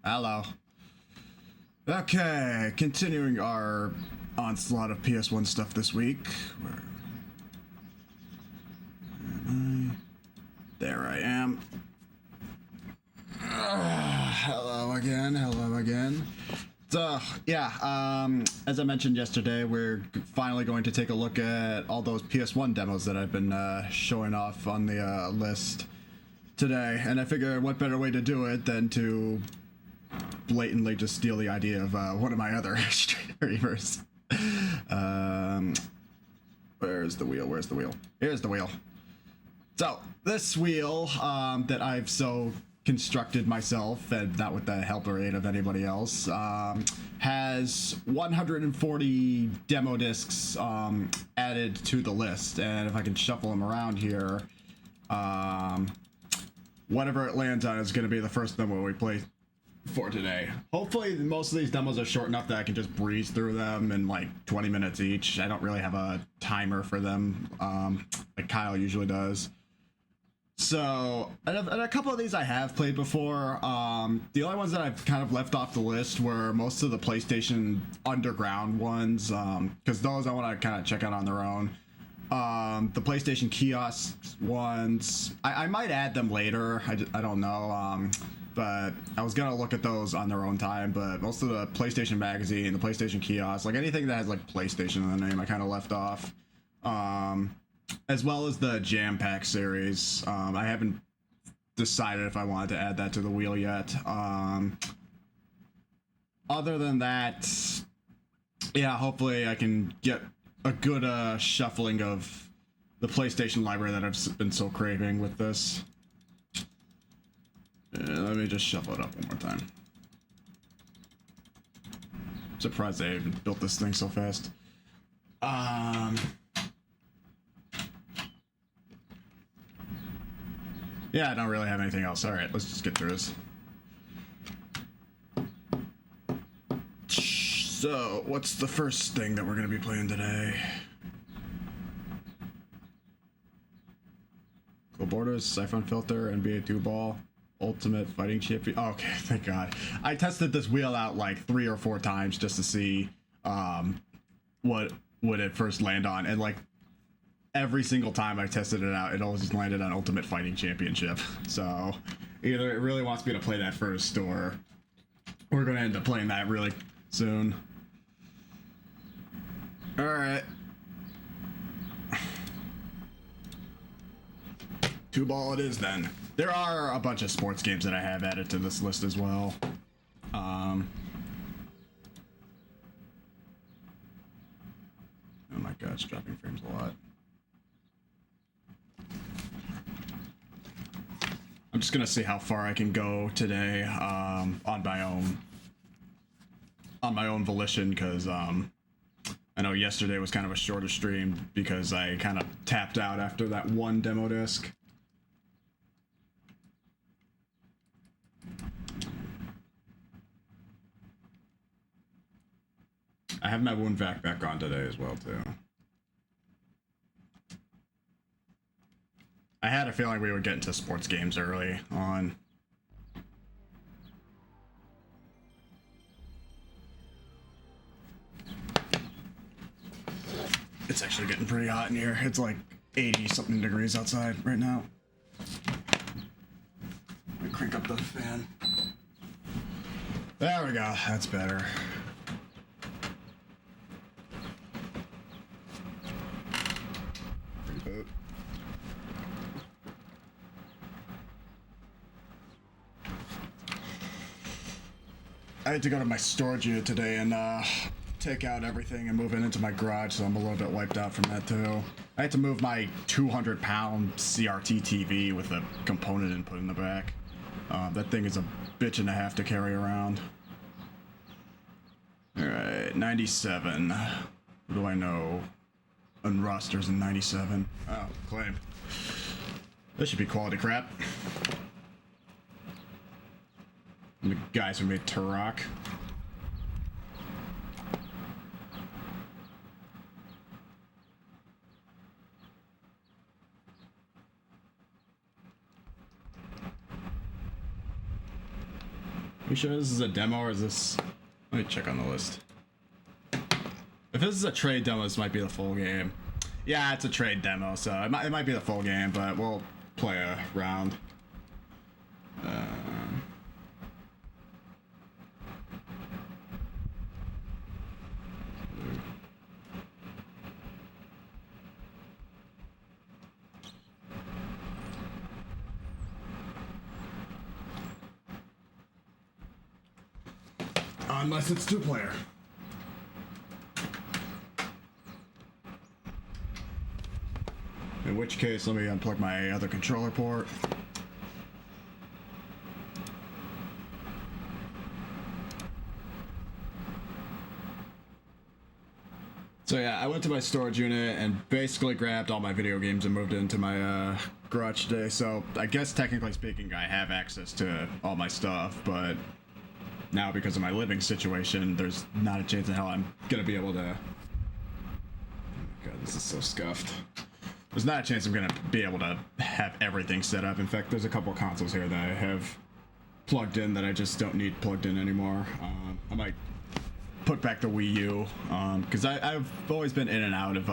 Hello. Okay, continuing our onslaught of PS1 stuff this week. Where am I? There I am. Hello again. Hello again. So, yeah, as I mentioned yesterday, we're finally going to take a look at all those PS1 demos that I've been showing off on the list today. And I figure what better way to do it than to blatantly just steal the idea of one of my other streamers. Where's the wheel? Where's the wheel? Here's the wheel. So, this wheel that I've so constructed myself, and not with the help or aid of anybody else, has 140 demo discs added to the list. And if I can shuffle them around here, whatever it lands on is going to be the first demo we play for today. Hopefully most of these demos are short enough that I can just breeze through them in like 20 minutes each. I don't really have a timer for them like Kyle usually does. So, and a couple of these I have played before. The only ones that I've kind of left off the list were most of the PlayStation Underground ones, because those I want to kind of check out on their own. The PlayStation Kiosk ones, I might add them later. I don't know. But I was gonna look at those on their own time, but most of the PlayStation Magazine, the PlayStation Kiosk, like anything that has like PlayStation in the name, I kind of left off. As well as the Jam Pack series. I haven't decided if I wanted to add that to the wheel yet. Other than that, yeah, hopefully I can get a good shuffling of the PlayStation library that I've been so craving with this. Let me just shuffle it up one more time. I'm surprised they even built this thing so fast. Yeah, I don't really have anything else. Alright, let's just get through this. So, what's the first thing that we're going to be playing today? Cool Borders, Siphon Filter, NBA 2-Ball. Ultimate Fighting Champion. Oh, okay, thank God. I tested this wheel out like 3 or 4 times just to see what would it first land on, and like every single time I tested it out, it always just landed on Ultimate Fighting Championship. So either it really wants me to play that first, or we're gonna end up playing that really soon. All right. 2-Ball it is then. There are a bunch of sports games that I have added to this list as well. Oh my God, it's dropping frames a lot. I'm just gonna see how far I can go today on my own volition, because I know yesterday was kind of a shorter stream because I kind of tapped out after that one demo disc. I have my wound vac back on today as well too. I had a feeling we would get into sports games early on. It's actually getting pretty hot in here. It's like 80 something degrees outside right now. Let me crank up the fan. There we go, that's better. Reboot. I had to go to my storage unit today and take out everything and move it into my garage, so I'm a little bit wiped out from that too. I had to move my 200-pound CRT TV with a component input in the back. That thing is a bitch and a half to carry around. Alright, 97. What do I know? Unrosters in 97. Oh, claim. This should be quality crap. And the guys who made Turok. You sure this is a demo or is this... Let me check on the list. If this is a trade demo, this might be the full game. Yeah, it's a trade demo, so it might be the full game, but we'll play a round. Unless it's two-player. In which case, let me unplug my other controller port. So yeah, I went to my storage unit and basically grabbed all my video games and moved it into my garage today. So I guess technically speaking, I have access to all my stuff, but now because of my living situation, there's not a chance in hell I'm gonna be able to... Oh my god, this is so scuffed. There's not a chance I'm gonna be able to have everything set up. In fact, there's a couple consoles here that I have plugged in that I just don't need plugged in anymore. I might put back the Wii U, because I've always been in and out of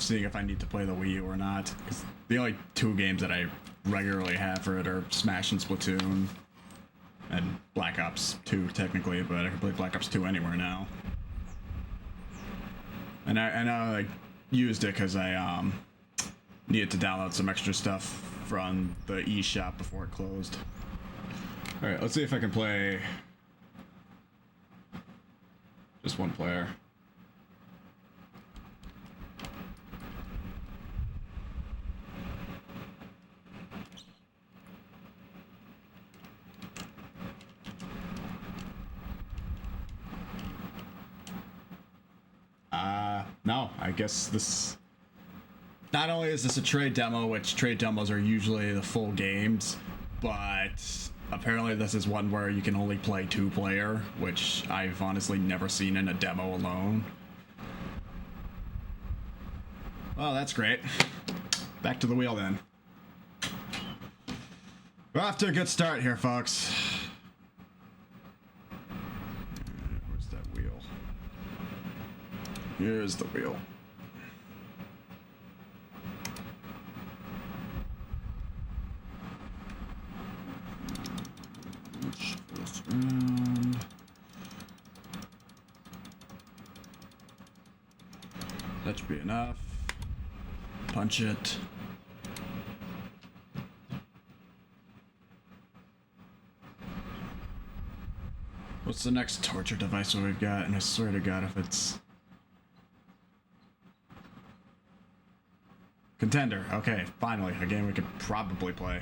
seeing if I need to play the Wii U or not. Because the only two games that I regularly have for it are Smash and Splatoon, and Black Ops 2 technically, but I can play Black Ops 2 anywhere now. And I used it because I needed to download some extra stuff from the eShop before it closed. All right, let's see if I can play just one player. No, I guess this... Not only is this a trade demo, which trade demos are usually the full games, but apparently this is one where you can only play two-player, which I've honestly never seen in a demo alone. Well, that's great. Back to the wheel then. We're off to a good start here, folks. Where's that wheel? Here's the wheel. Shuffle this around. That should be enough. Punch it. What's the next torture device that we've got? And I swear to God, if it's... Contender. Okay, finally, a game we could probably play.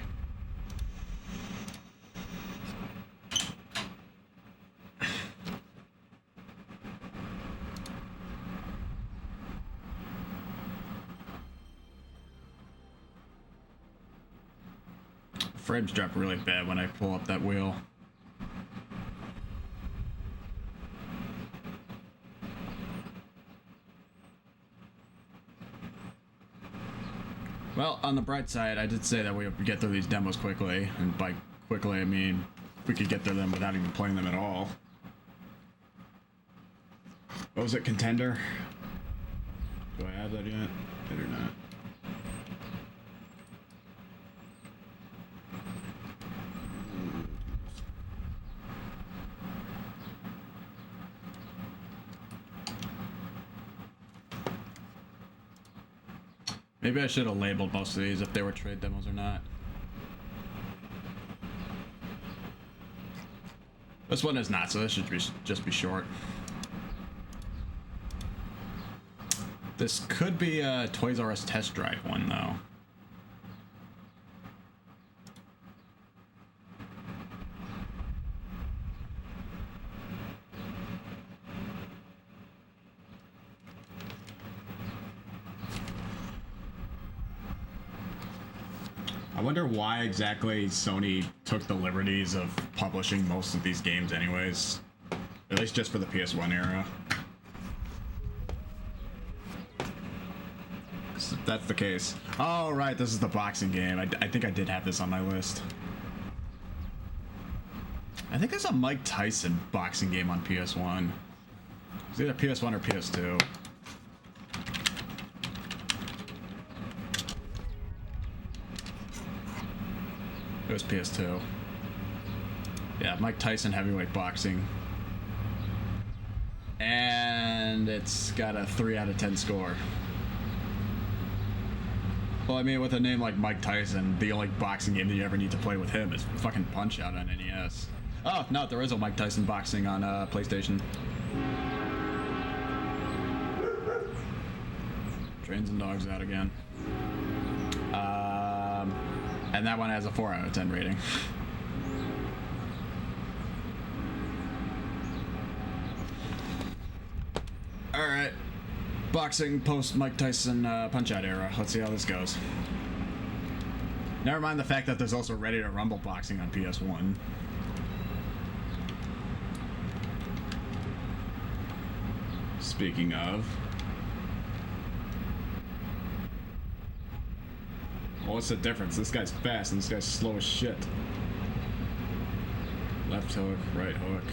Frames drop really bad when I pull up that wheel. Well, on the bright side, I did say that we would get through these demos quickly, and by quickly I mean we could get through them without even playing them at all. What was it, Contender? Do I have that yet? I do not. Maybe I should have labeled most of these if they were trade demos or not. This one is not, so this should just be short. This could be a Toys R Us test drive one, though. I wonder why exactly Sony took the liberties of publishing most of these games anyways. At least just for the PS1 era. If that's the case. Oh, right, this is the boxing game. I think I did have this on my list. I think there's a Mike Tyson boxing game on PS1. It's either PS1 or PS2. It was PS2. Yeah, Mike Tyson heavyweight boxing. And it's got a 3 out of 10 score. Well, I mean, with a name like Mike Tyson, the only boxing game that you ever need to play with him is fucking Punch-Out on NES. Oh, no, there is a Mike Tyson boxing on PlayStation. Trains and dogs out again. And that one has a 4 out of 10 rating. Alright. Boxing post Mike Tyson Punch-Out era. Let's see how this goes. Never mind the fact that there's also Ready to Rumble boxing on PS1. Speaking of. Well, what's the difference? This guy's fast and this guy's slow as shit. Left hook, right hook.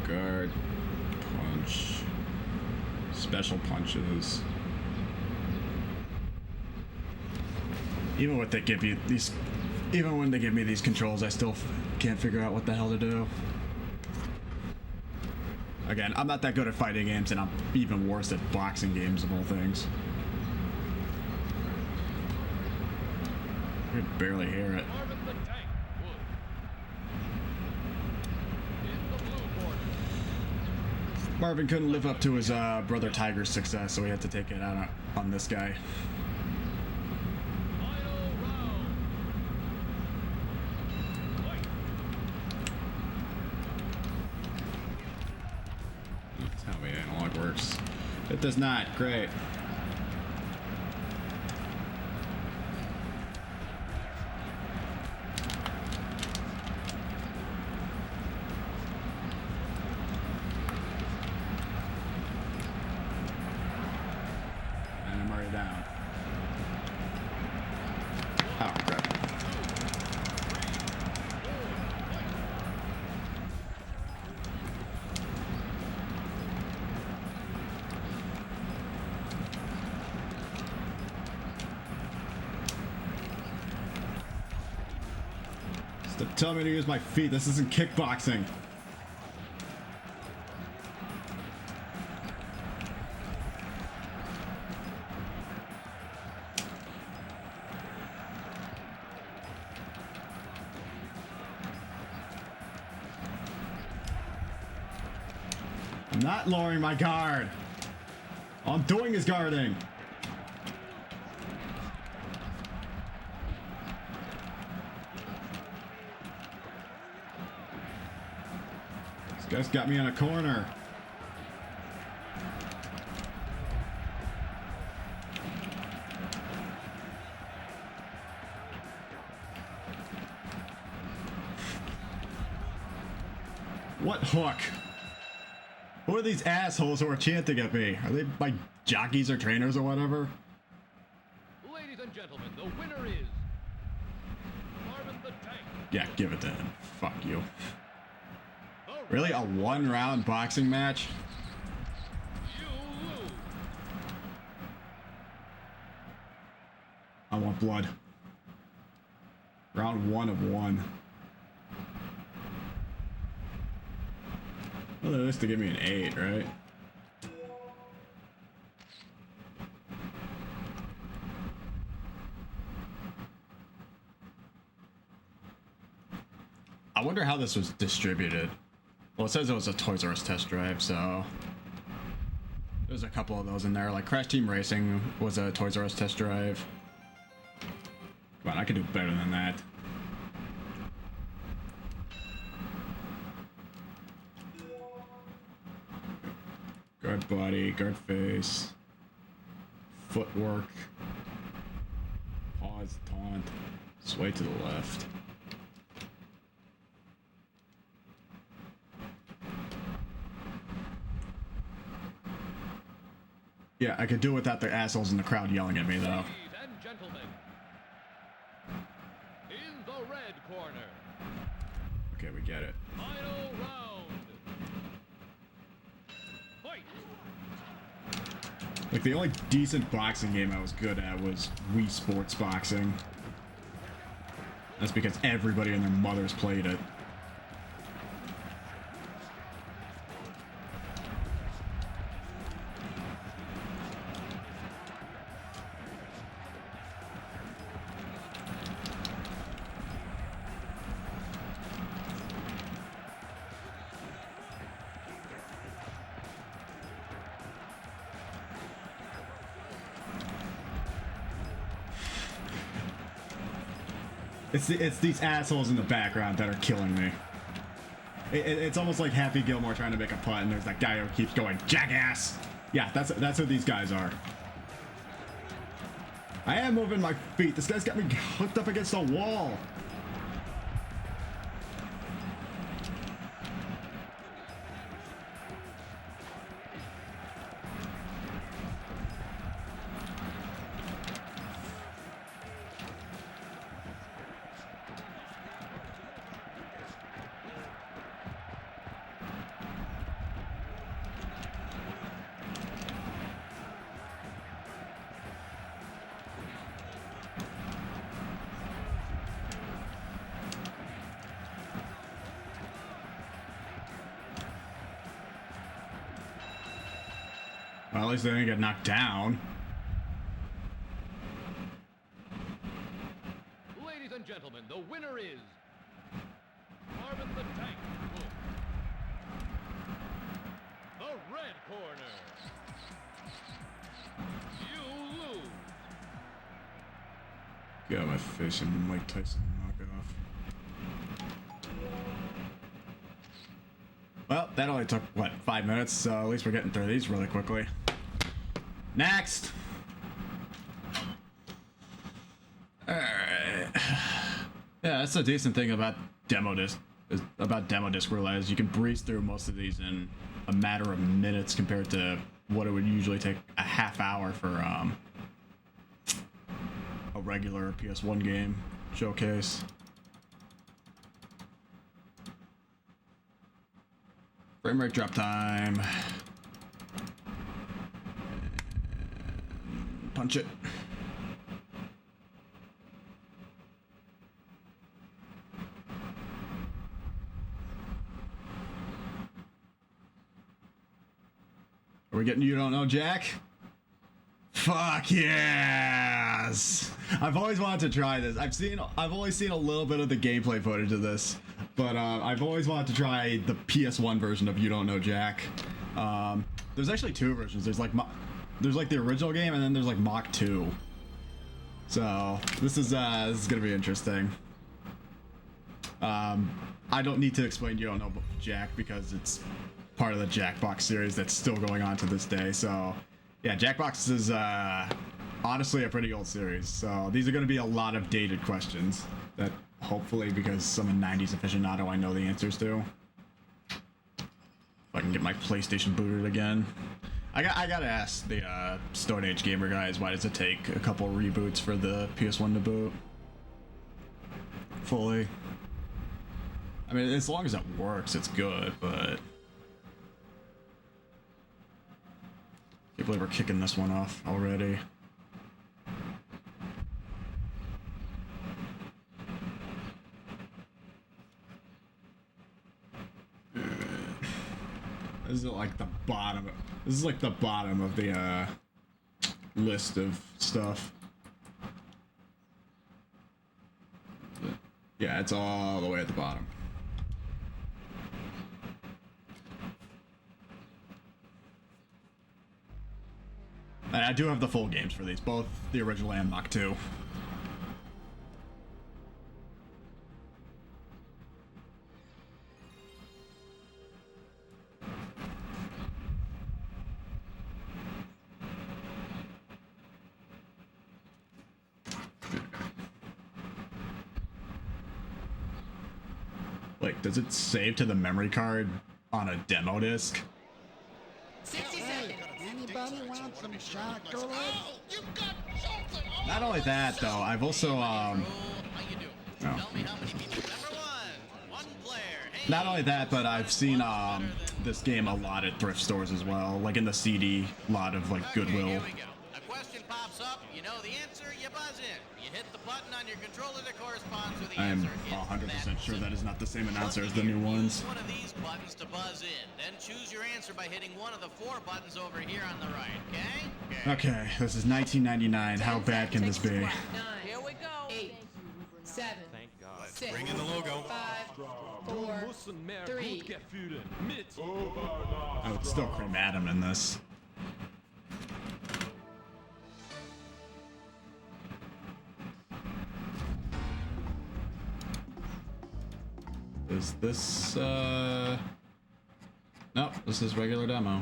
Guard, punch, special punches. Even when they give me these controls, I still can't figure out what the hell to do. Again, I'm not that good at fighting games, and I'm even worse at boxing games of all things. I could barely hear it. Marvin couldn't live up to his brother Tiger's success, so he had to take it out on this guy. That's how the analog works. It does not. Great. Tell me to use my feet. This isn't kickboxing. I'm not lowering my guard. All I'm doing is guarding. This guy's got me in a corner. What hook? Who are these assholes who are chanting at me? Are they like jockeys or trainers or whatever? Ladies and gentlemen, the winner is Marvin the Tank. Yeah, give it to him. Fuck you. Really? A one-round boxing match? You lose. I want blood. Round 1 of 1. Well, that is to give me an 8, right? I wonder how this was distributed. Well, it says it was a Toys R Us test drive, so there's a couple of those in there. Like Crash Team Racing was a Toys R Us test drive. Come on, I can do better than that. Guard body, guard face, footwork, pause, taunt, sway to the left. Yeah, I could do it without the assholes in the crowd yelling at me, though. Ladies and gentlemen, Like, the only decent boxing game I was good at was Wii Sports Boxing. That's because everybody and their mothers played it. It's these assholes in the background that are killing me. It's almost like Happy Gilmore trying to make a putt, and there's that guy who keeps going, jackass! Yeah, that's what these guys are. I am moving my feet. This guy's got me hooked up against a wall. Well, at least they didn't get knocked down. Ladies and gentlemen, the winner is Marvin the Tank Wolf. The red corner. You lose. Get out of my face and Mike Tyson knockoff. Well, that only took, what, 5 minutes, so at least we're getting through these really quickly. Next! Alright. Yeah, that's a decent thing about demo disc roulette is you can breeze through most of these in a matter of minutes compared to what it would usually take a half hour for a regular PS1 game showcase. Frame rate drop time. And punch it. Are we getting You Don't Know Jack? Fuck yes! I've always wanted to try this. I've only seen a little bit of the gameplay footage of this, but I've always wanted to try the PS1 version of You Don't Know Jack. There's actually two versions. There's like the original game, and then there's like Mach 2. So this is gonna be interesting. I don't need to explain You Don't Know Jack because it's part of the Jackbox series that's still going on to this day. So yeah, Jackbox is honestly a pretty old series. So these are going to be a lot of dated questions that hopefully, because I'm a 90s aficionado, I know the answers to. If I can get my PlayStation booted again. I gotta ask the Stone Age Gamer guys, why does it take a couple reboots for the PS1 to boot fully? I mean, as long as it works, it's good, but I can't believe we're kicking this one off already. This is like the bottom. This is like the bottom of the list of stuff. Yeah, it's all the way at the bottom. And I do have the full games for these, both the original and Mach 2. Like, does it save to the memory card on a demo disc? 60 seconds. Anybody want some chocolate? Not only that, though, I've also How you doing? Oh. Tell me how many people. Number one player. Not only that, but I've seen this game a lot at thrift stores as well, like in the CD, a lot of like Goodwill. Here we go. A question pops up, you know the answer, you buzz in. You hit the button on your controller that corresponds with the I am answer. 100% sure that is not the same announcer as the new ones. Use one of these buttons to buzz in. Then choose your answer by hitting one of the 4 buttons over here on the right, okay? Okay, this is 1999. How bad can this be? 9. Here we go. 8, 7. Thank God. 6. Bring in the logo. 5, 4, 3. I would still cream Adam in this. Is this, Nope, this is regular demo.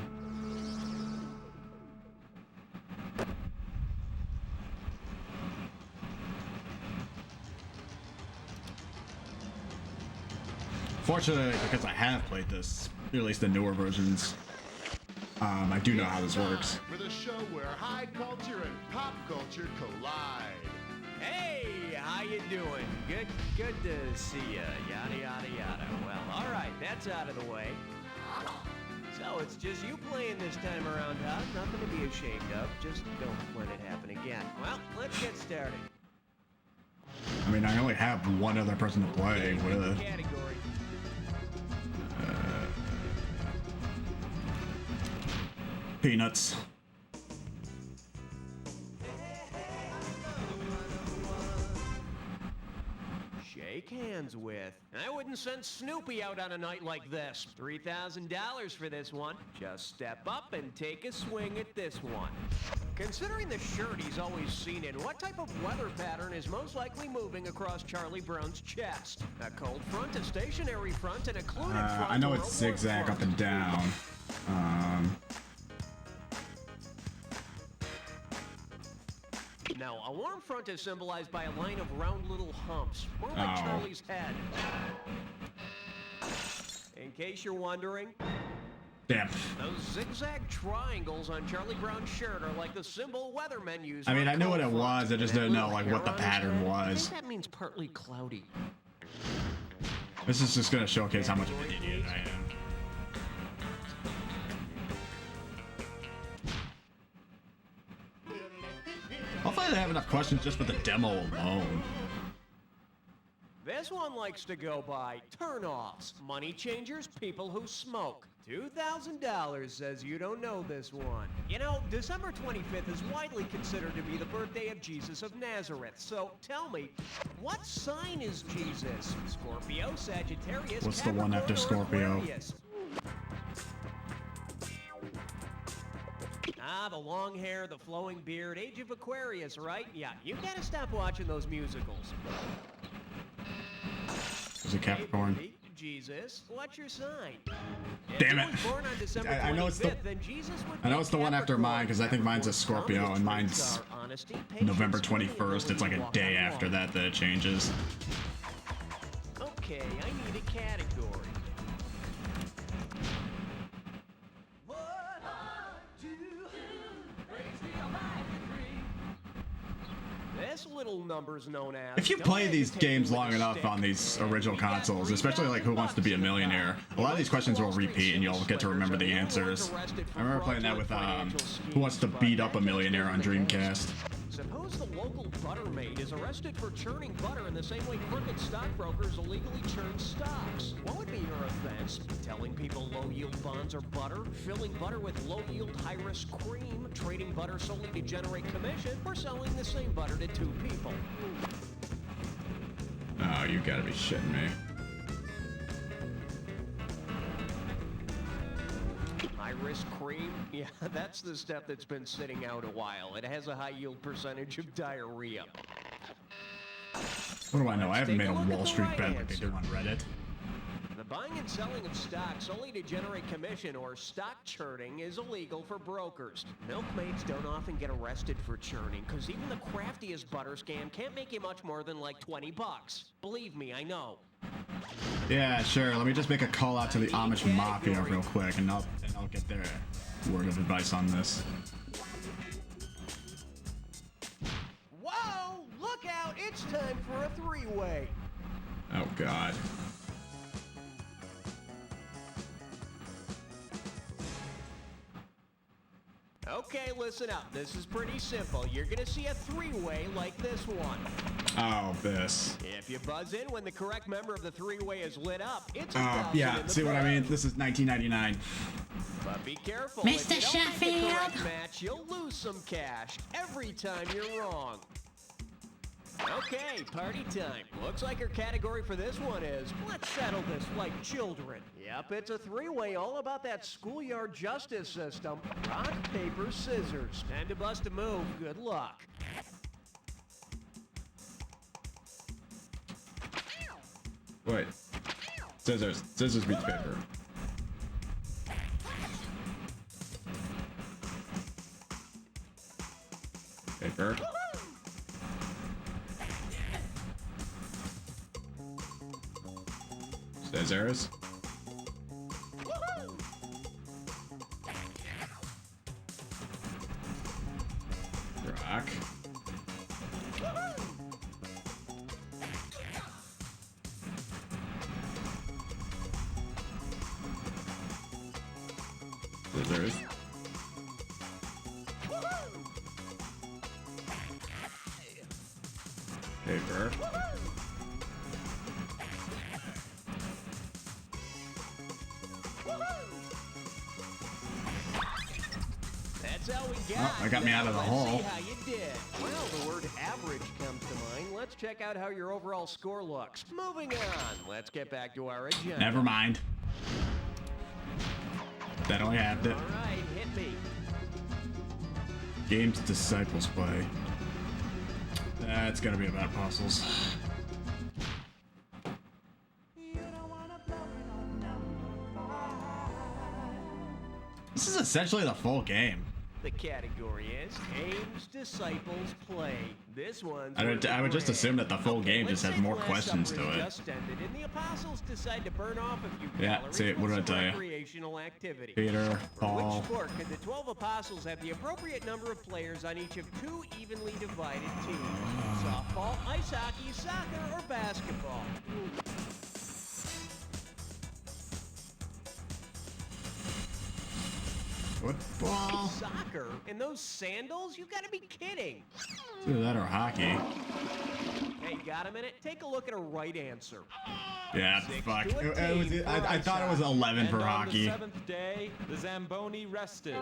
Fortunately, because I have played this, at least the newer versions, I do know how this works. For the show where high culture and pop culture collide. Hey, how you doing? Good to see ya. Yada, yada, yada. Well, all right, that's out of the way. So it's just you playing this time around, huh? Nothing to be ashamed of. Just don't let it happen again. Well, let's get started. I mean, I only have one other person to play with. Category. Peanuts. Shake hands with. I wouldn't send Snoopy out on a night like this. $3,000 for this one. Just step up and take a swing at this one. Considering the shirt he's always seen in, what type of weather pattern is most likely moving across Charlie Brown's chest? A cold front, a stationary front, an occluded front, I know or it's a zigzag warm up and down. Now, a warm front is symbolized by a line of round little humps, more like Oh. Charlie's head. In case you're wondering, Damn. those zigzag triangles on Charlie Brown's shirt are like the symbol weathermen use. I mean, on I knew what cold it was, front. I just And didn't that know, little like, what the hair on his pattern head, I was. think that means partly cloudy. This is just gonna showcase how much of an idiot I am. Hopefully they have enough questions just for the demo alone. This one likes to go by turnoffs, money changers, people who smoke. $2,000 says you don't know this one. You know, December 25th is widely considered to be the birthday of Jesus of Nazareth. So tell me, what sign is Jesus? Scorpio, Sagittarius, What's the one after Capricorn, or Scorpio? Aquarius? Ah, the long hair, the flowing beard, age of Aquarius, right? Yeah, you gotta stop watching those musicals. Is it Capricorn? Hey, Jesus, what's your sign? Damn If it. you was born on December I know it's the- 25th, then Jesus would I know be it's the one after Capricorn. mine, 'cause I think mine's a Scorpio, and mine's Traits are honesty, patience, November 21st. It's like a walk day on after water. that it changes. Okay, I need a category. This little number's known as. If you Don't play these hesitate games with long a enough stick. on these original consoles, especially like Who Wants to Be a Millionaire, a lot of these questions will repeat and you'll get to remember the answers. I remember playing that with Who Wants to Beat Up a Millionaire on Dreamcast. Suppose the local butter maid is arrested for churning butter in the same way crooked stockbrokers illegally churn stocks. What would be her offense? Telling people low-yield bonds are butter, filling butter with low-yield high-risk cream, trading butter solely to generate commission, or selling the same butter to two people. Oh, you gotta be shitting me. High-risk cream? Yeah, that's the step that's been sitting out a while. It has a high-yield percentage of diarrhea. What do I know? I haven't made a Take a look at Wall the Street right bet like they answer. do on Reddit. The buying and selling of stock solely to generate commission or stock churning is illegal for brokers. Milkmaids don't often get arrested for churning because even the craftiest butter scam can't make you much more than like 20 bucks. Believe me, I know. Yeah, sure. Let me just make a call out to the Amish Mafia real quick, and I'll get their word of advice on this. Whoa! Look out! It's time for a three-way. Oh God. Okay, listen up. This is pretty simple. You're gonna see a three-way like this one. Oh, this. If you buzz in when the correct member of the three-way is lit up, it's $1,000 Yeah, in the see what I bag. mean? This is 1999. But be careful. Mr. If you don't make the Sheffield. correct match, you'll lose some cash every time you're wrong. Okay, party time. Looks like our category for this one is, let's settle this like children. Yep, it's a three-way all about that schoolyard justice system. Rock, paper, scissors. Time to bust a move. Good luck. Wait. Scissors. Scissors beats paper. Paper. Scissors. Rock. Scissors. Paper. That's how we got. Oh, that got me out of the Let's hole. see how you did. Well, the word average comes to mind. Let's check out how your overall score looks. Moving on. Let's get back to our agenda. Never mind. That only halved it. All right, hit me. Games disciples play. That's gonna be about puzzles. This is essentially the full game. The category is Games Disciples Play. This one's I would just assume that the full game just has more questions to it. Just ended, and the apostles decide to burn off a few Yeah, calories see, what with did I some tell you? recreational activity. Peter, For Paul. which sport could the 12 apostles have the appropriate number of players on each of two evenly divided teams? Softball, ice hockey, soccer, or basketball? Football. Soccer? In those sandals? You gotta be kidding. It's either that or hockey. Hey, got a minute? Take a look at a right answer. Yeah, Six fuck. to a It was, team. I thought it was 11 for And on hockey. the seventh day, the Zamboni rested.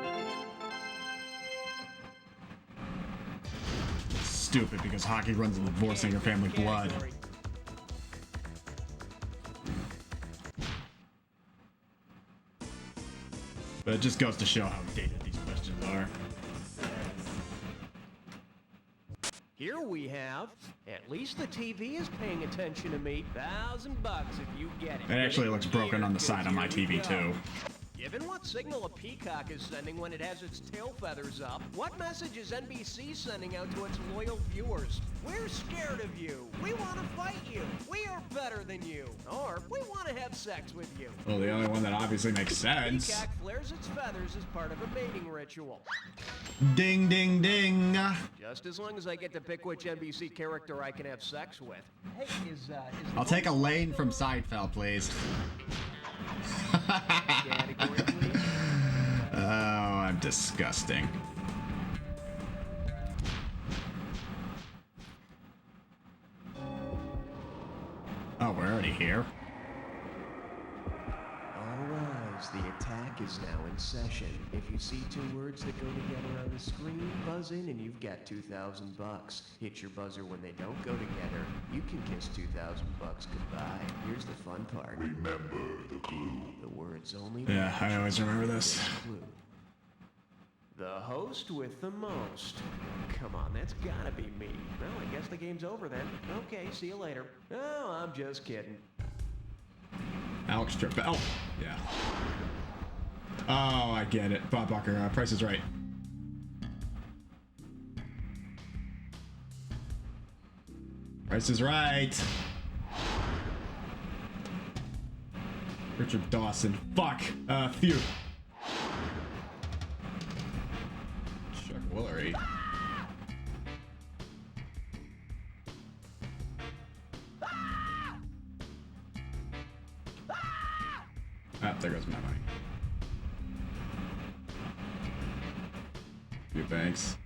Stupid because hockey runs in the Vorsinger family blood. Category. But it just goes to show how dated these questions are. Here we have, at least the TV is paying attention to me. $1,000 if you get it. It actually looks broken on the side on my TV too. Given what signal a peacock is sending when it has its tail feathers up, what message is NBC sending out to its loyal viewers? We're scared of you. We want to fight you. We are better than you. Or we want to have sex with you. Well, the only one that obviously makes sense. Peacock flares its feathers as part of a mating ritual. Ding, ding, ding. Just as long as I get to pick which NBC character I can have sex with. Hey, is I'll take a lane from Seinfeld, please. category, please? Oh, I'm disgusting. Oh, we're already here. All rise, the attack is now in session. If you see two words that go together on the screen, buzz in and you've got $2,000. Hit your buzzer when they don't go together. You can kiss $2,000 goodbye. Here's the fun part. Remember the clue. The words only. Yeah, I always remember this. Clue. The host with the most. Come on, that's gotta be me. Well, I guess the game's over then. Okay, see you later. Oh, I'm just kidding. Alex Trebek. Oh, yeah. Oh, I get it. Bob Barker, Price is Right. Price is Right. Richard Dawson. Fuck. Phew. Chuck Woolery. Ah, there goes my money. you, thanks.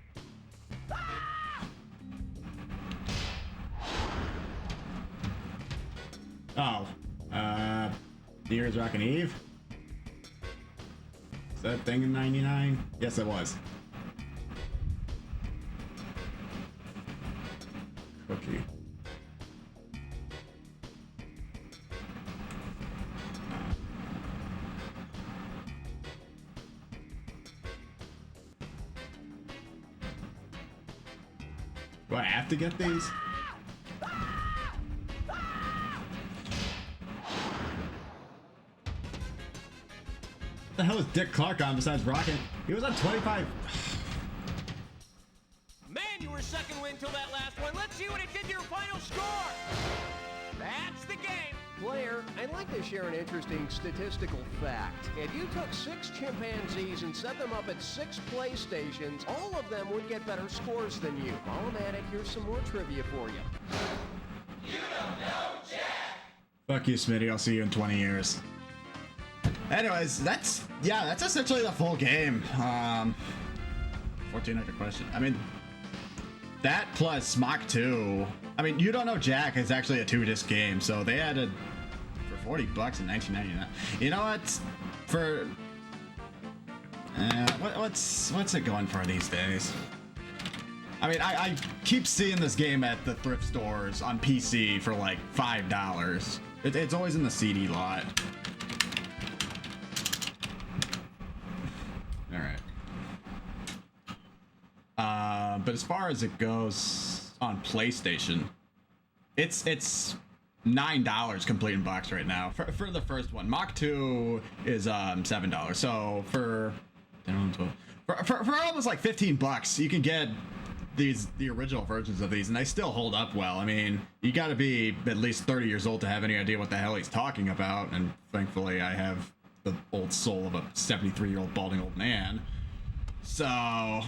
Oh, New Year's Rockin' Eve? Is that thing in 99? Yes, it was. Cookie. Do I have to get these? What the hell is Dick Clark on besides Rocket? He was on 25. Man, you were second win till that last one. Let's see what it did to your final score. That's the game. Player, I'd like to share an interesting statistical fact. If you took 6 chimpanzees and set them up at 6 PlayStations, all of them would get better scores than you. While I'm at it, here's some more trivia for you. You don't know Jack! Fuck you, Smitty. I'll see you in 20 years. Anyways, that's essentially the full game. 1400 question. I mean, that plus Mach 2. I mean, You Don't Know Jack is actually a 2-disc game, so they added for $40 in 1999. You know what? For what's it going for these days? I mean, I keep seeing this game at the thrift stores on PC for like $5. It's always in the CD lot. All right. But as far as it goes on PlayStation, it's $9 complete in box right now for the first one. Mach 2 is $7. So for almost like $15, you can get the original versions of these, and they still hold up well. I mean, you got to be at least 30 years old to have any idea what the hell he's talking about, and thankfully I have the old soul of a 73-year-old balding old man. So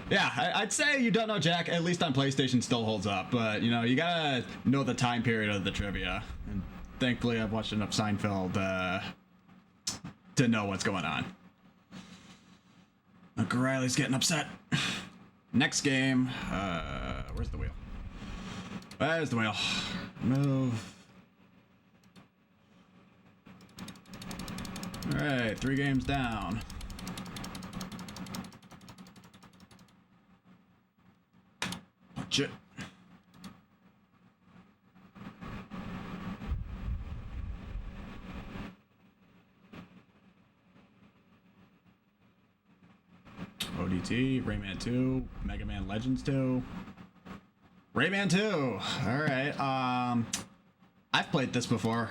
yeah, I'd say You Don't Know Jack, at least on PlayStation, still holds up, but you know, you gotta know the time period of the trivia, and thankfully I've watched enough Seinfeld to know what's going on. Uncle Riley's getting upset. Next game, where's the wheel? Where's the wheel? Move. All right, 3 games down. Watch it. ODT, Rayman 2, Mega Man Legends 2. Rayman 2! Alright, I've played this before.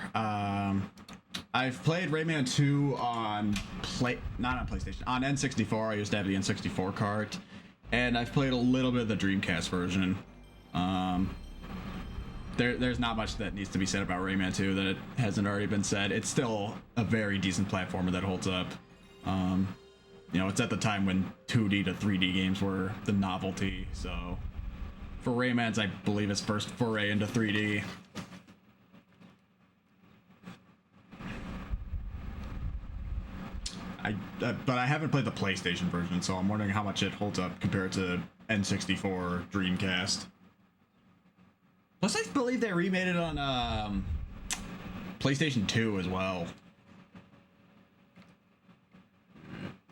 I've played Rayman 2 on not on PlayStation, on N64. I used to have the N64 cart. And I've played a little bit of the Dreamcast version. There's not much that needs to be said about Rayman 2 that hasn't already been said. It's still a very decent platformer that holds up. You know, it's at the time when 2D to 3D games were the novelty, so for Rayman's, I believe, his first foray into 3D. But I haven't played the PlayStation version, so I'm wondering how much it holds up compared to N64 Dreamcast. Plus, I believe they remade it on PlayStation 2 as well.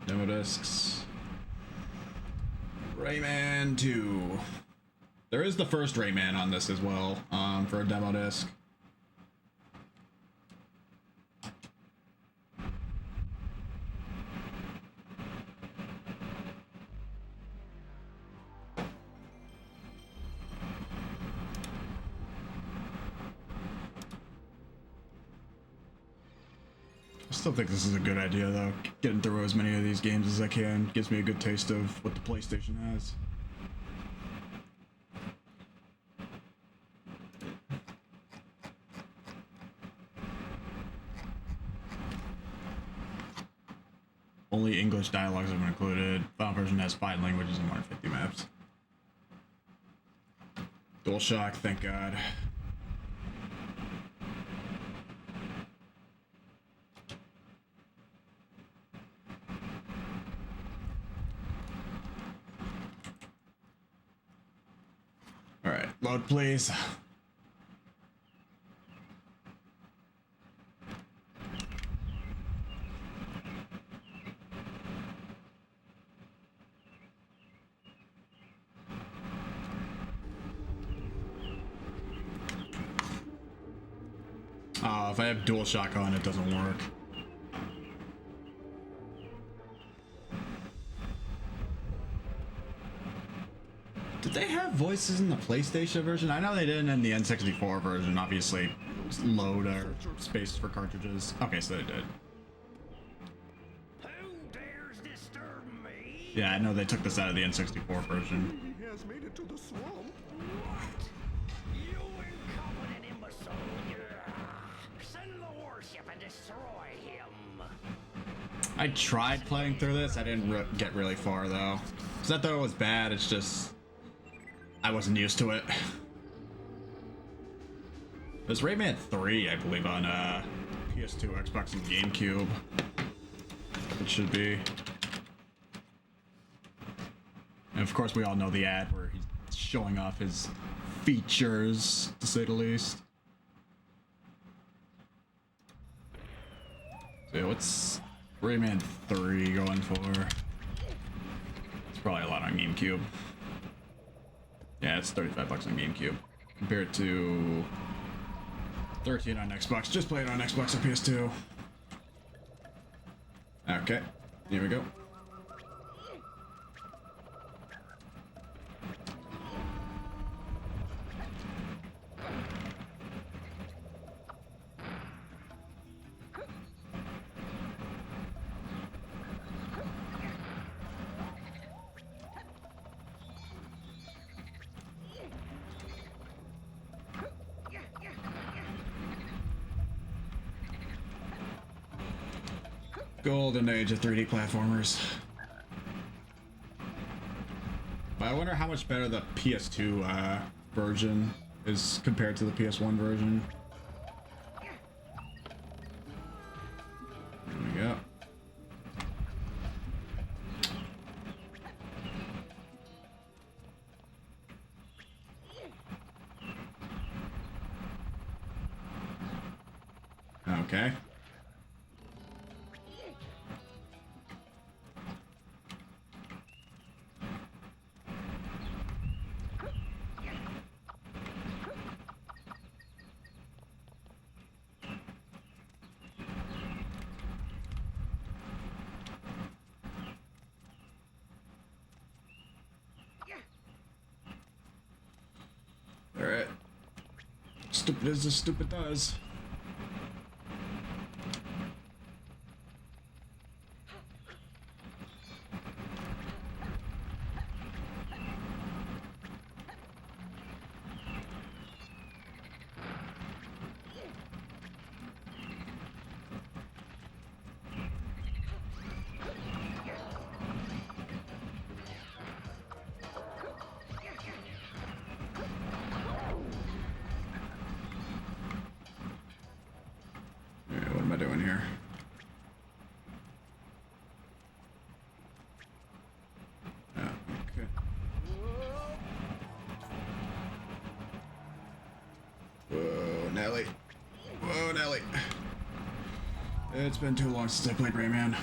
Demo discs. Rayman 2. There is the first Rayman on this as well, for a demo disc. I still think this is a good idea, though. Getting through as many of these games as I can gives me a good taste of what the PlayStation has. Only English dialogues have been included. Final version has 5 languages and 150 maps. DualShock, thank God. Load, please. If I have dual shotgun, it doesn't work. Did they have voices in the PlayStation version? I know they didn't in the N64 version. Obviously, load or space for cartridges. Okay, so they did. Who dares disturb me? Yeah, I know they took this out of the N64 version. He has made it to the swamp. What? You incompetent imbecile! Send the warship and destroy him. I tried playing through this. I didn't get really far though. It's not that it was bad. It's just I wasn't used to it. There's Rayman 3, I believe, on PS2, Xbox, and GameCube. It should be. And of course, we all know the ad where he's showing off his features, to say the least. So yeah, what's Rayman 3 going for? It's probably a lot on GameCube. Yeah, it's $35 on GameCube. Compared to 13 on Xbox. Just play it on Xbox or PS2. Okay, here we go. Golden age of 3D platformers. But I wonder how much better the PS2 version is compared to the PS1 version. There we go. Okay. Alright. Stupid as this stupid does. Doing here? Okay. Whoa, Nelly. Whoa, Nelly. It's been too long since I played Rayman.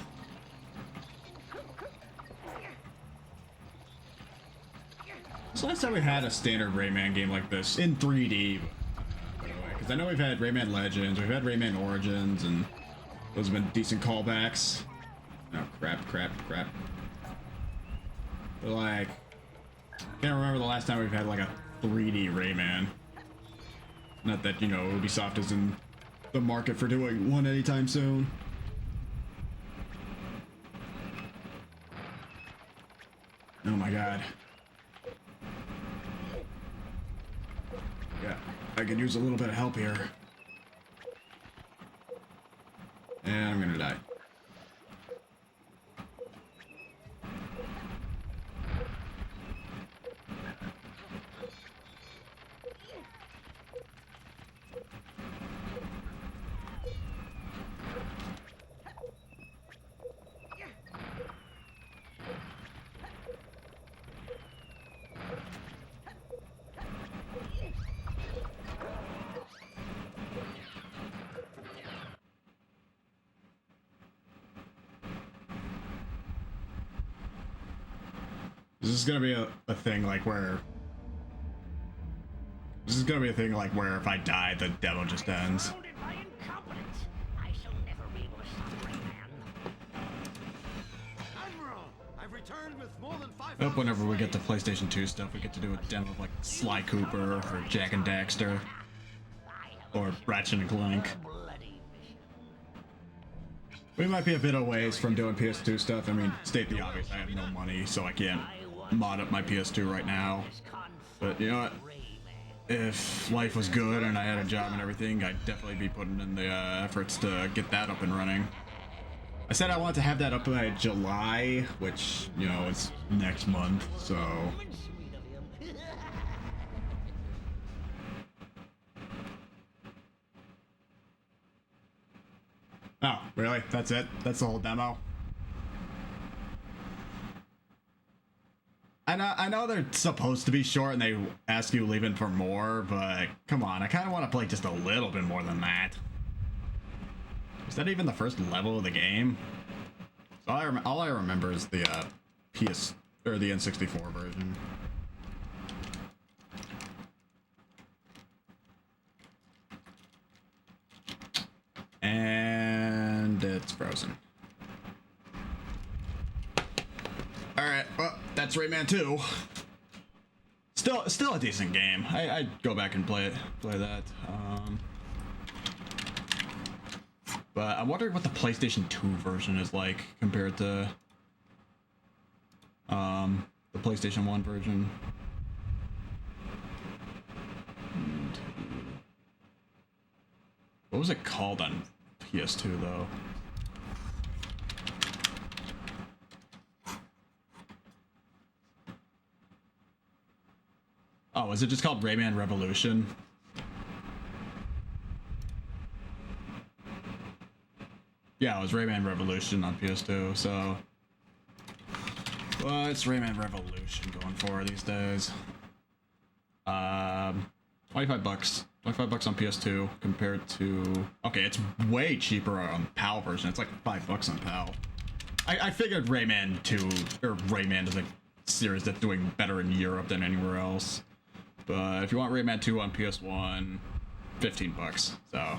It's the last time we had a standard Rayman game like this in 3D. Because I know we've had Rayman Legends, we've had Rayman Origins, and those have been decent callbacks. Oh, crap. But like, can't remember the last time we've had like a 3D Rayman. Not that, you know, Ubisoft is in the market for doing one anytime soon. Oh my god. Yeah, I could use a little bit of help here. And I'm gonna die. This is gonna be a thing like where... This is gonna be a thing like where if I die, the demo just ends. Surrounded by incompetence. I shall never be able to stop Rayman. Admiral, I've returned with more than 5. I hope whenever we get to PlayStation 2 stuff, we get to do a demo of like Sly Cooper or Jack and Daxter or Ratchet and Clank. Bloody mission. We might be a bit away from doing PS2 stuff. I mean, state the obvious, I have no money, so I can't mod up my PS2 right now. But you know what? If life was good and I had a job and everything, I'd definitely be putting in the efforts to get that up and running. I said I want to have that up by July, which, you know, it's next month, so... Oh, really? That's it? That's the whole demo? I know they're supposed to be short and they ask you leaving for more, but come on, I kind of want to play just a little bit more than that. Is that even the first level of the game? So all I remember is the PS or the N64 version. And it's frozen. Alright, well, that's Rayman 2. Still a decent game. I'd go back and play that. But I'm wondering what the PlayStation 2 version is like compared to the PlayStation 1 version. What was it called on PS2 though? Oh, was it just called Rayman Revolution? Yeah, it was Rayman Revolution on PS2, so... Well, it's Rayman Revolution going for these days. 25 bucks. 25 bucks on PS2 compared to... Okay, it's way cheaper on PAL version. It's like $5 on PAL. I figured Rayman 2, or Rayman is a series that's doing better in Europe than anywhere else. But if you want Rayman 2 on PS1, 15 bucks. So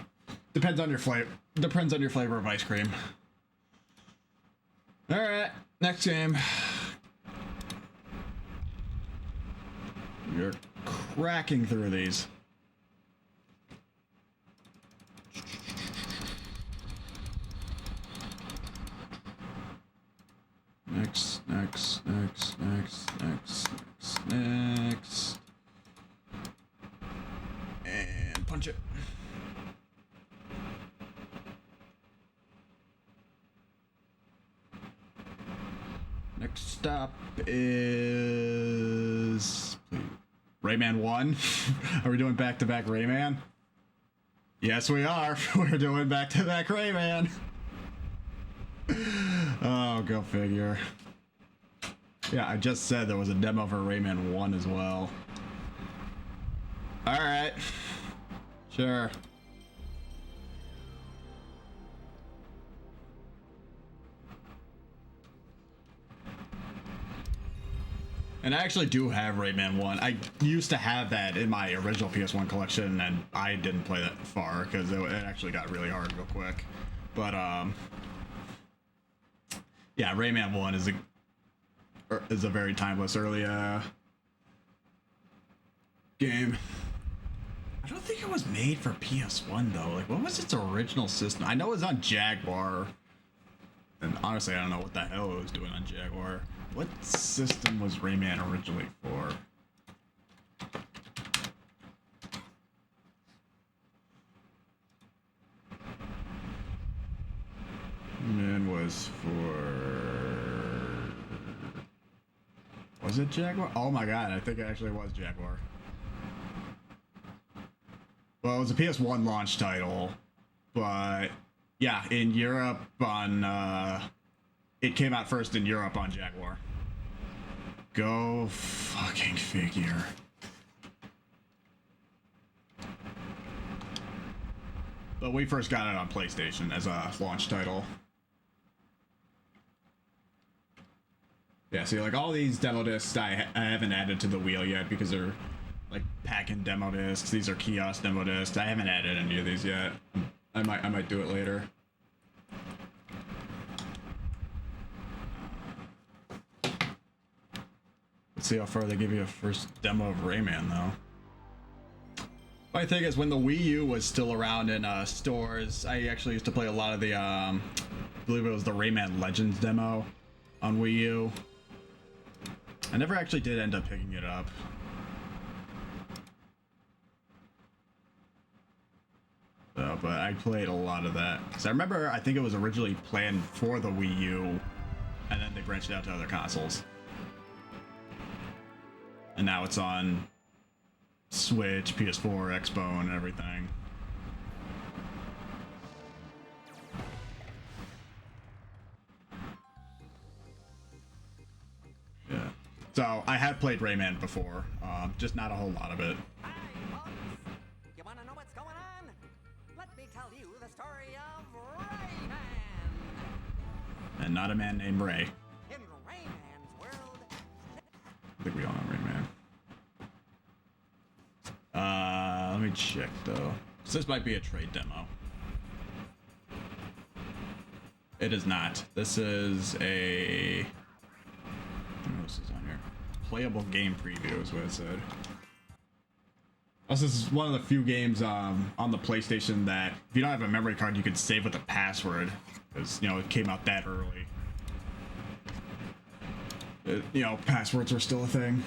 depends on your flavor. Depends on your flavor of ice cream. All right, next game. You're cracking through these. Next. And punch it. Next stop is Rayman 1. Are we doing back-to-back Rayman? Yes, we are. We're doing back-to-back Rayman. Oh, go figure. Yeah, I just said there was a demo for Rayman 1 as well. Alright. Sure. And I actually do have Rayman 1. I used to have that in my original PS1 collection, and I didn't play that far because it actually got really hard real quick. But, yeah, Rayman 1 is a very timeless early game. I don't think it was made for PS1 though. Like, what was its original system? I know it was on Jaguar, and honestly, I don't know what the hell it was doing on Jaguar. What system was Rayman originally for? Rayman was for... Was it Jaguar? Oh my god, I think it actually was Jaguar. Well, it was a PS1 launch title, but yeah, in Europe on, it came out first in Europe on Jaguar. Go fucking figure. But we first got it on PlayStation as a launch title. Yeah, see, like all these demo discs I haven't added to the wheel yet because they're like pack-in demo discs. These are kiosk demo discs. I haven't added any of these yet. I might do it later. Let's see how far they give you a first demo of Rayman though. My thing is, when the Wii U was still around in stores, I actually used to play a lot of the I believe it was the Rayman Legends demo on Wii U. I never actually did end up picking it up. So, but I played a lot of that. Because I remember, I think it was originally planned for the Wii U, and then they branched out to other consoles. And now it's on Switch, PS4, Xbox, and everything. Yeah. So I have played Rayman before, just not a whole lot of it. Hi, folks. You want to know what's going on? Let me tell you the story of Rayman. And not a man named Ray. In Rayman's world, I think we all know Rayman. Let me check though. So this might be a trade demo. It is not. This is a... what else is on here? Playable game preview is what it said. Also, this is one of the few games on the PlayStation that if you don't have a memory card, you can save with a password. Because, you know, it came out that early. You know, passwords were still a thing.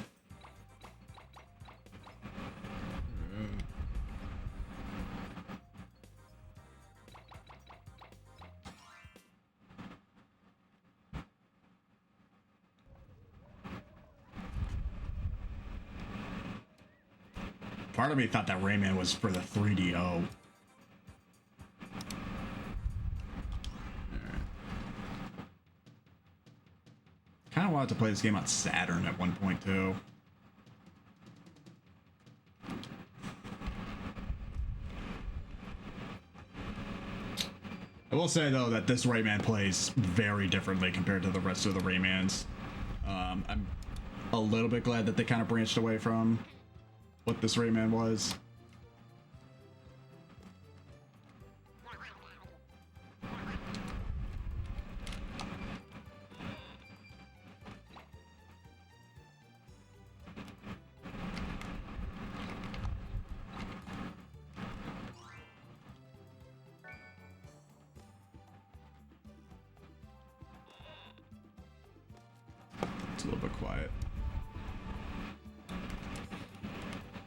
Part of me thought that Rayman was for the 3DO. Kind of wanted to play this game on Saturn at one point too. I will say though that this Rayman plays very differently compared to the rest of the Raymans. I'm a little bit glad that they kind of branched away from what this Rayman was. It's a little bit quiet.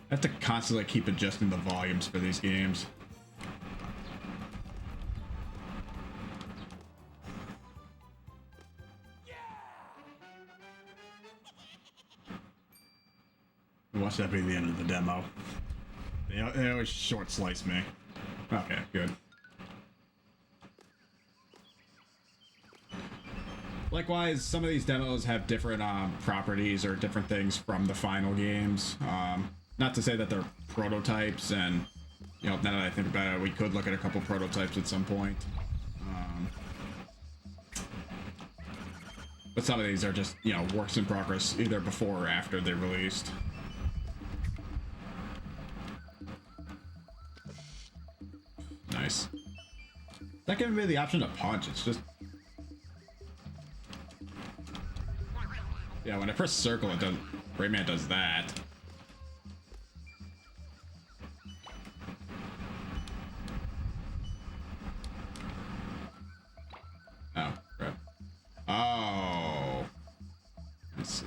I have to constantly keep adjusting the volumes for these games. Watch that be the end of the demo. They always short slice me. Okay, good. Likewise, some of these demos have different properties or different things from the final games. Not to say that they're prototypes, and you know, now that I think about it, we could look at a couple prototypes at some point. But some of these are just, you know, works in progress, either before or after they're released. Nice. It's not giving me the option to punch, it's just... Yeah, when I press circle, it does... Rayman does that. Oh, crap. Oh. Let's see.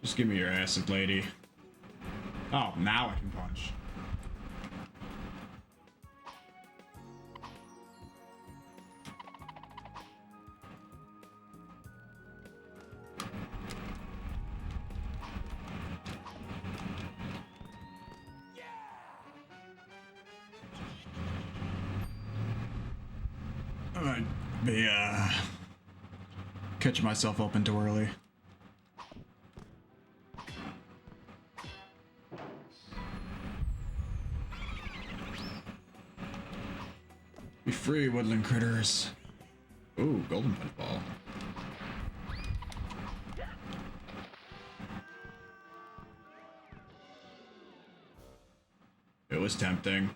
Just give me your acid, lady. Oh, now I can punch. might be catching myself open too early. Be free, woodland critters. Ooh, golden football. It was tempting.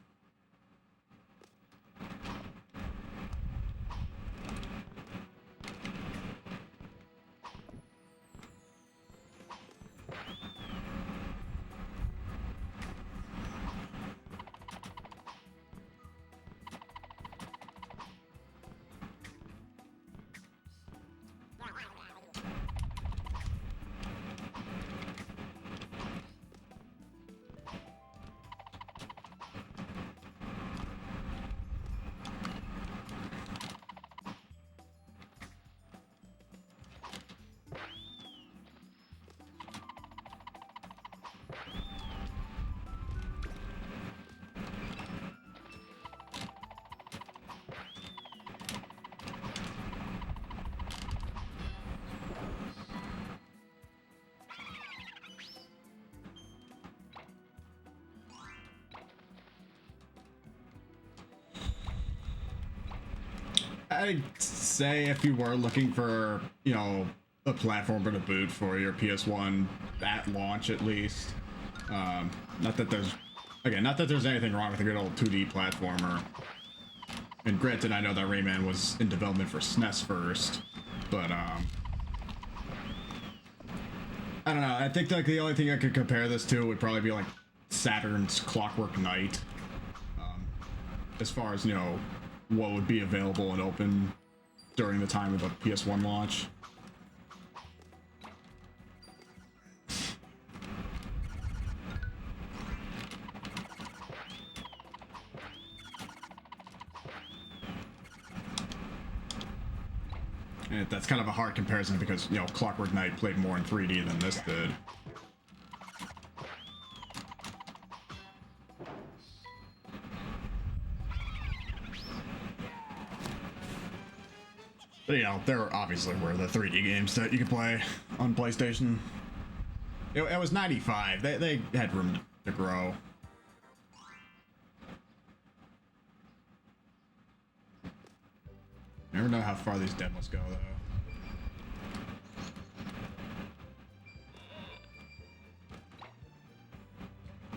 I'd say if you were looking for, you know, a platformer to boot for your PS1 at launch, at least. Not that there's anything wrong with a good old 2D platformer. And granted, I know that Rayman was in development for SNES first, but I don't know. I think like the only thing I could compare this to would probably be like Saturn's Clockwork Knight. As far as, you know, what would be available and open during the time of the PS1 launch. And that's kind of a hard comparison because, you know, Clockwork Knight played more in 3D than this did. But, you know, there obviously were the 3D games that you could play on PlayStation. It was 95. They had room to grow. Never know how far these demos go, though.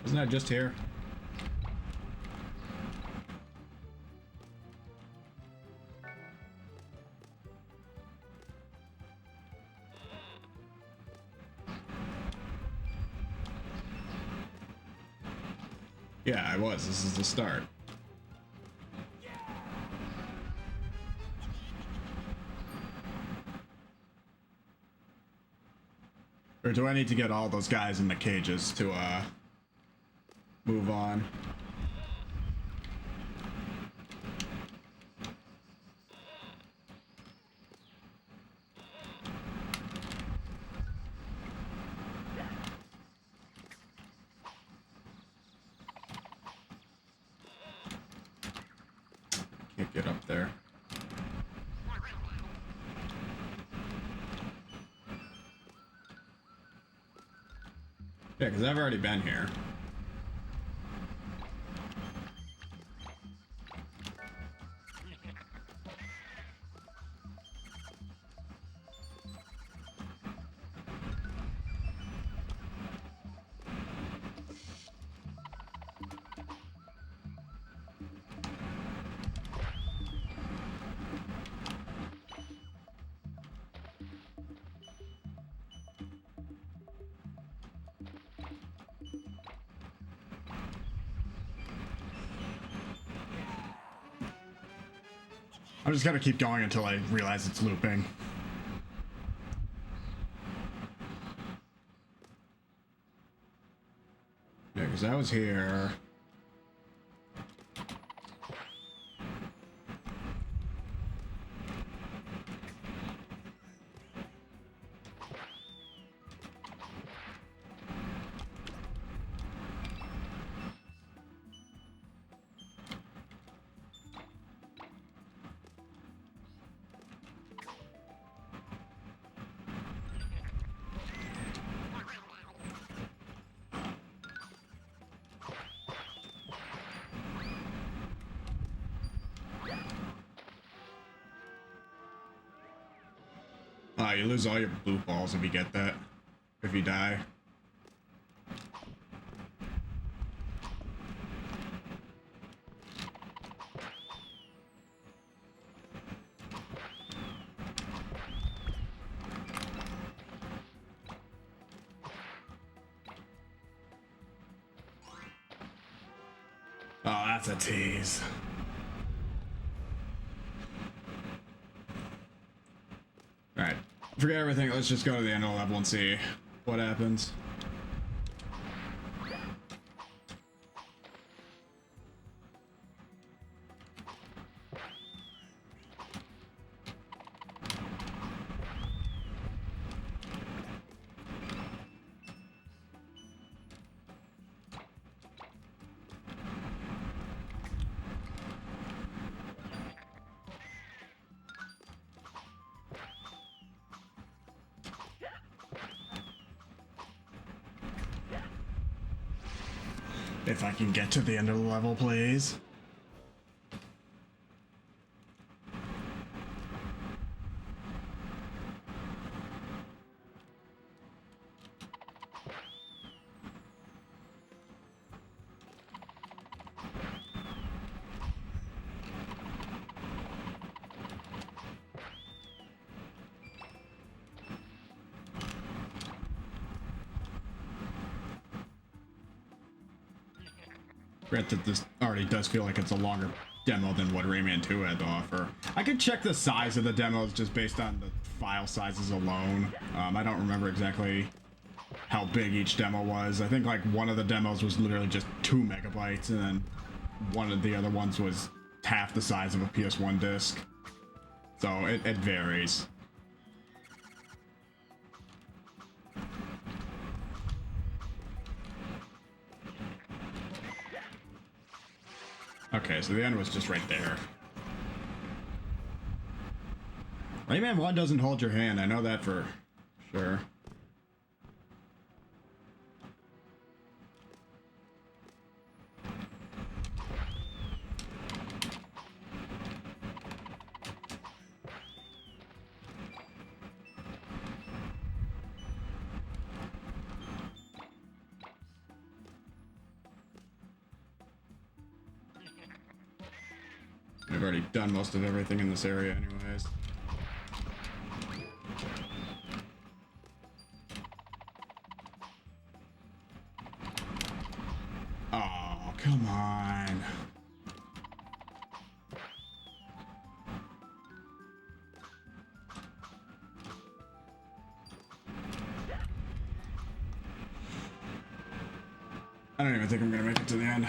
Isn't that just here? Yeah, I was. This is the start. Or do I need to get all those guys in the cages to move on? Can't get up there. Yeah, because I've already been here. I'm just gonna keep going until I realize it's looping. Yeah, because I was here. you lose all your blue balls if you get that. If you die. Oh, that's a tease. Alright, forget everything. Let's just go to the end of the level and see what happens. If I can get to the end of the level, please. Granted, this already does feel like it's a longer demo than what Rayman 2 had to offer. I could check the size of the demos just based on the file sizes alone. I don't remember exactly how big each demo was. I think like one of the demos was literally just 2 megabytes, and then one of the other ones was half the size of a PS1 disc. So it varies. Okay, so the end was just right there. Rayman 1 doesn't hold your hand, I know that for sure. I've already done most of everything in this area anyways. Oh, come on. I don't even think I'm gonna make it to the end.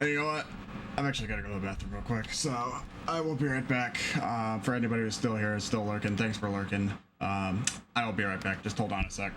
Hey, you know what? I'm actually gonna go to the bathroom real quick, so I will be right back. For anybody who's still here, still lurking, thanks for lurking. I will be right back. Just hold on a sec.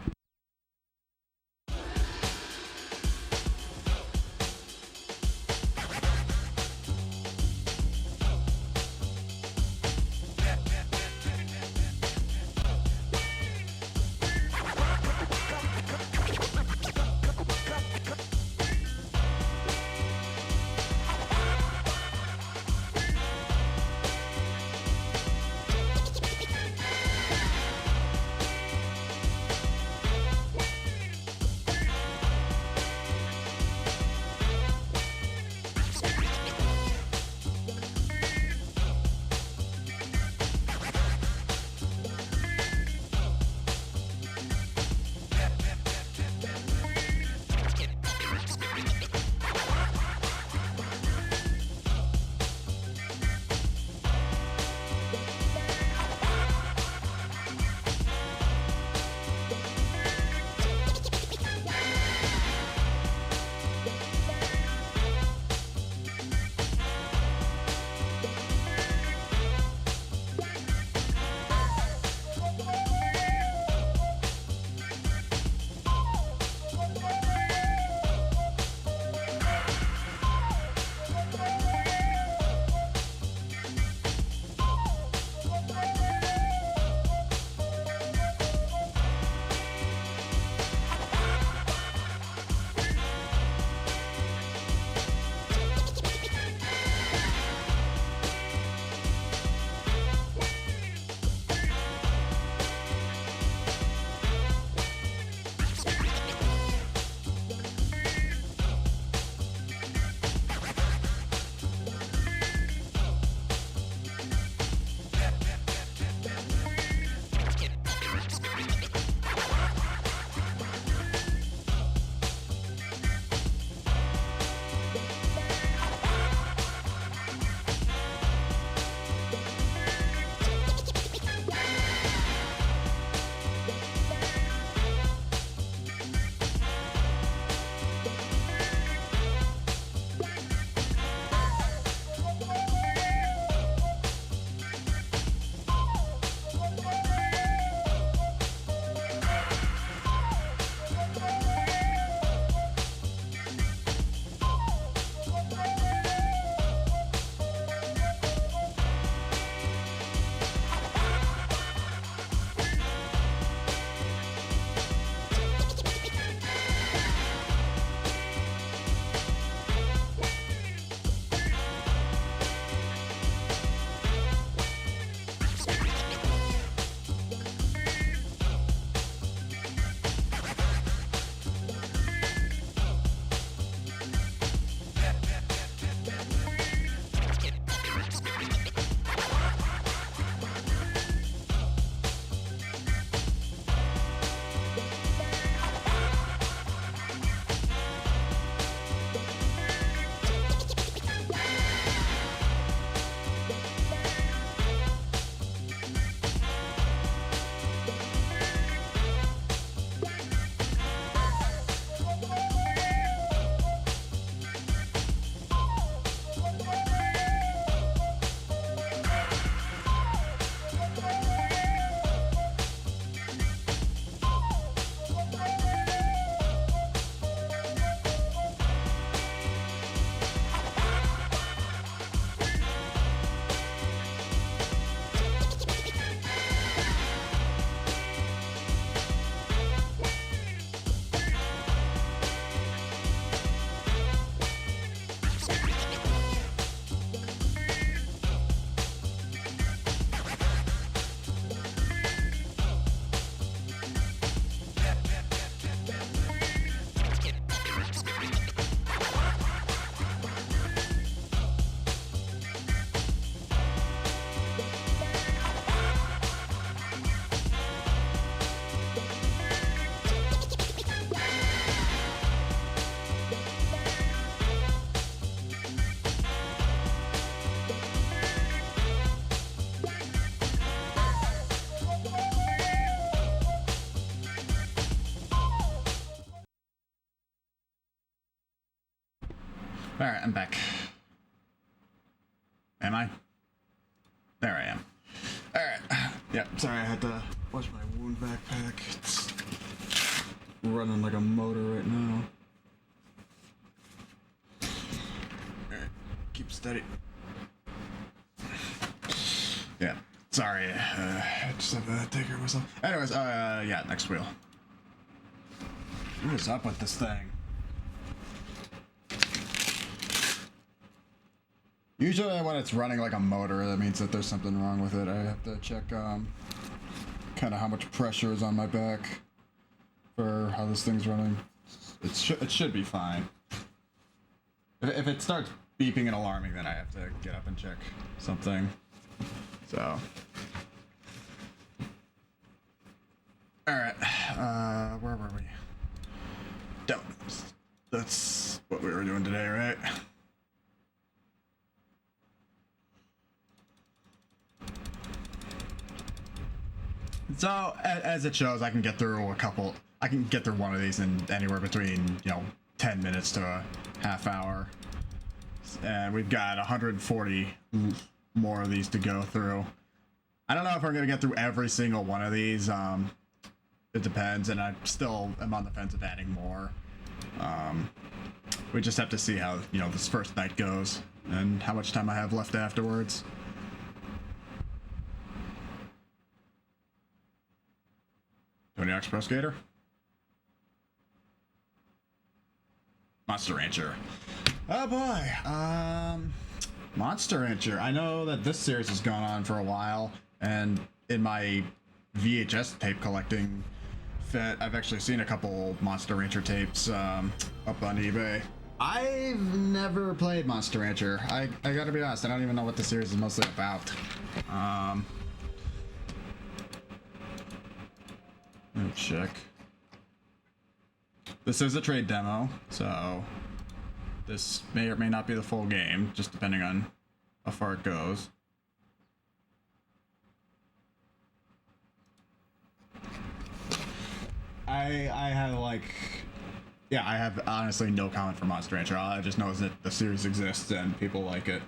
Alright, I'm back. Am I? There I am. Alright. Yep, sorry, I had to watch my wound backpack. It's running like a motor right now. Alright, keep steady. Yeah, sorry. I just have to take care of myself. Anyways, yeah, next wheel. What is up with this thing? Usually when it's running like a motor, that means that there's something wrong with it. I have to check kind of how much pressure is on my back for how this thing's running. It should be fine. If it starts beeping and alarming, then I have to get up and check something. So. Alright, where were we? That's what we were doing today, right? So, as it shows, I can get through I can get through one of these in anywhere between, 10 minutes to a half hour. And we've got 140 more of these to go through. I don't know if we're going to get through every single one of these. It depends, and I still am on the fence of adding more. We just have to see how, this first night goes and how much time I have left afterwards. Tony Hawk's Pro Skater? Monster Rancher. Oh boy. Monster Rancher. I know that this series has gone on for a while, and in my VHS tape collecting fit, I've actually seen a couple Monster Rancher tapes up on eBay. I've never played Monster Rancher. I gotta be honest, I don't even know what the series is mostly about. Let me check. This is a trade demo, so this may or may not be the full game, just depending on how far it goes. I have honestly no comment for Monster Rancher. All I just know is that the series exists and people like it.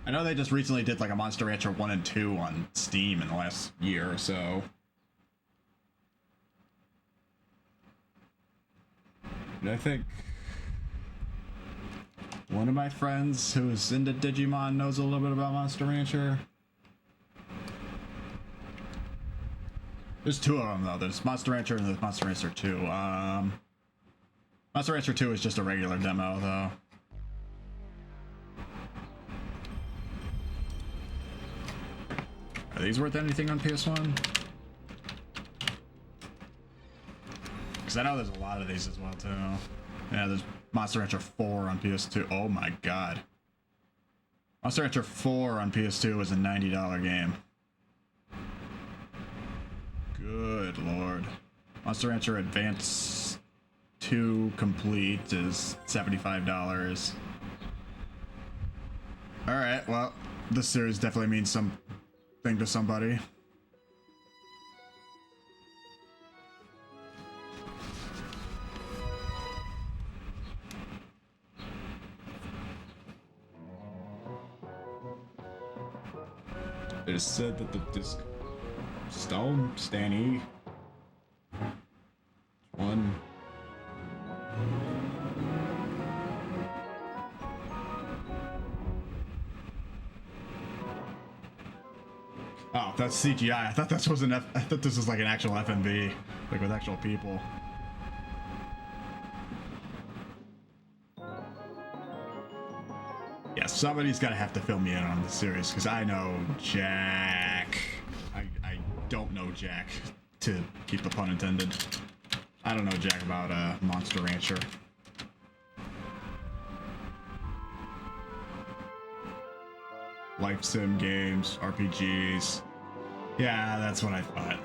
I know they just recently did like a Monster Rancher 1 and 2 on Steam in the last year or so. And I think one of my friends who's into Digimon knows a little bit about Monster Rancher. There's two of them though. There's Monster Rancher and there's Monster Rancher 2. Monster Rancher 2 is just a regular demo though. Are these worth anything on PS1? Because I know there's a lot of these as well too. Yeah, there's Monster Rancher 4 on PS2. Oh my god. Monster Rancher 4 on PS2 is a $90 game. Good lord. Monster Rancher Advance 2 Complete is $75. Alright, well, this series definitely means something to somebody. It is said that the disc Stone Stanny one. Oh, that's CGI. I thought this was I thought this was like an actual FMV, like with actual people. Yeah, somebody's gotta have to fill me in on this series because I know Jack. I don't know Jack, to keep the pun intended. I don't know Jack about Monster Rancher. Life sim games, RPGs. Yeah, that's what I thought.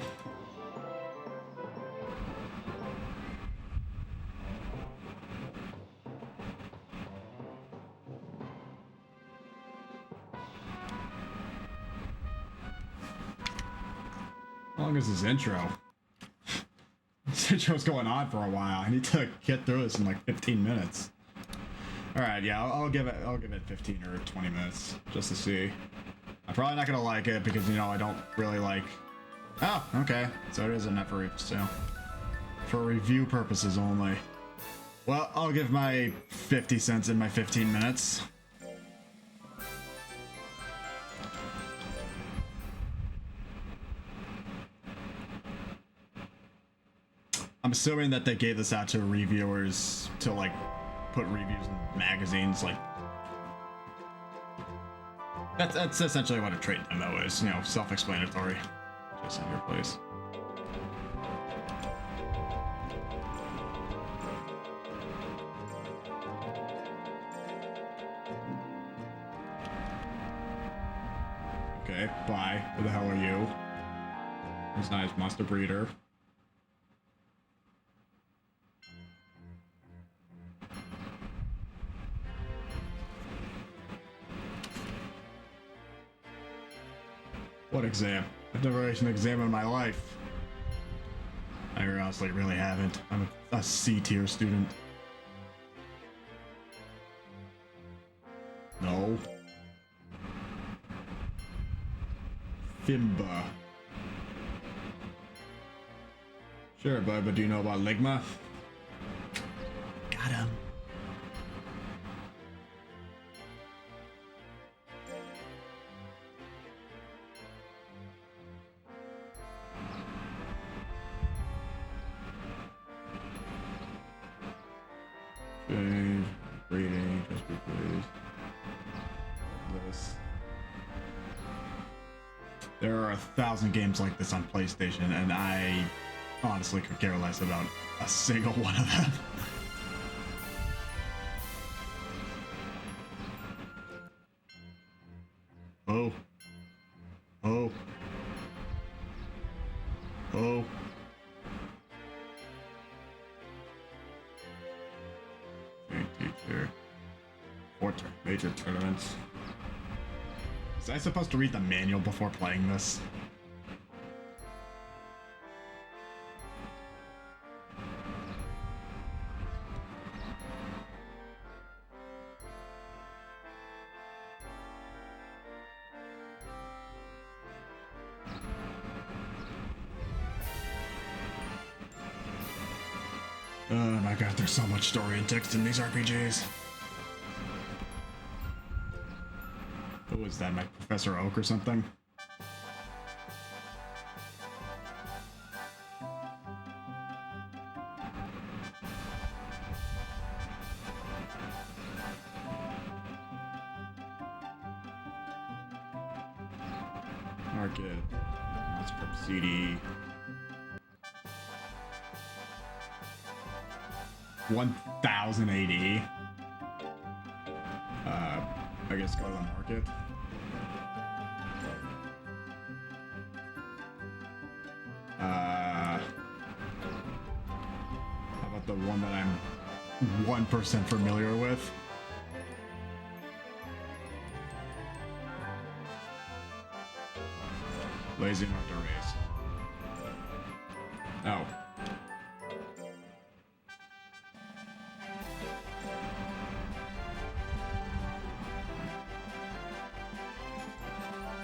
How long is this intro? This intro's going on for a while. I need to get through this in like 15 minutes. All right, yeah, I'll give it 15 or 20 minutes just to see. I'm probably not gonna like it because, you know, I don't really like. Oh, okay. So it is a net for review purposes only. Well, I'll give my 50 cents in my 15 minutes. I'm assuming that they gave this out to reviewers to, like, put reviews in magazines, like. That's essentially what a trade demo is, you know, self-explanatory. Just in your place. Okay, bye. Who the hell are you? It's nice, monster breeder. What exam? I've never written an exam in my life. I honestly really haven't. I'm a C tier student. No. Fimba. Sure, bud, but do you know about Ligma? Got him. Okay, rating, just be pleased. This. There are 1,000 games like this on PlayStation, and I honestly could care less about a single one of them. Oh. Oh. Oh. Teacher. Major tournaments. Was I supposed to read the manual before playing this? Oh my god, there's so much story and text in these RPGs. Who is that, my Professor Oak or something? Market. Let's grab CD. 1080. I guess go to the market. How about the one that I'm 1% familiar with? Lazy enough to race. Oh.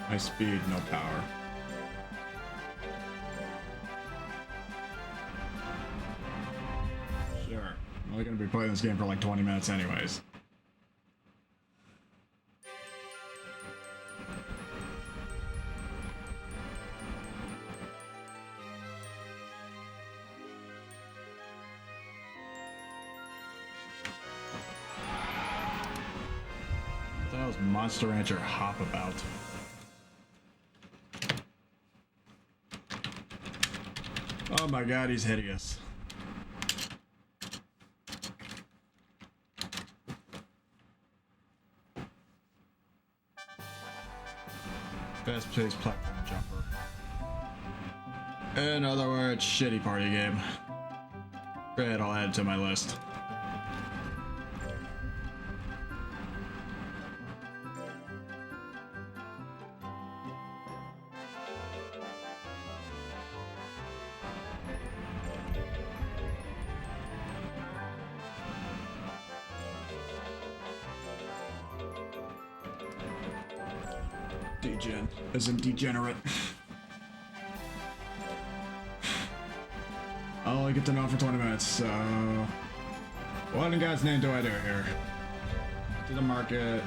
High speed, no power. Sure. I'm only gonna be playing this game for like 20 minutes anyways. What the hell is Monster Rancher Hop about? Oh my god, he's hideous. Fast-paced platform jumper. In other words, shitty party game. Great, I'll add it to my list. Degen, as in degenerate. I'll only get to know for 20 minutes, so... What in God's name do I do here? To the market.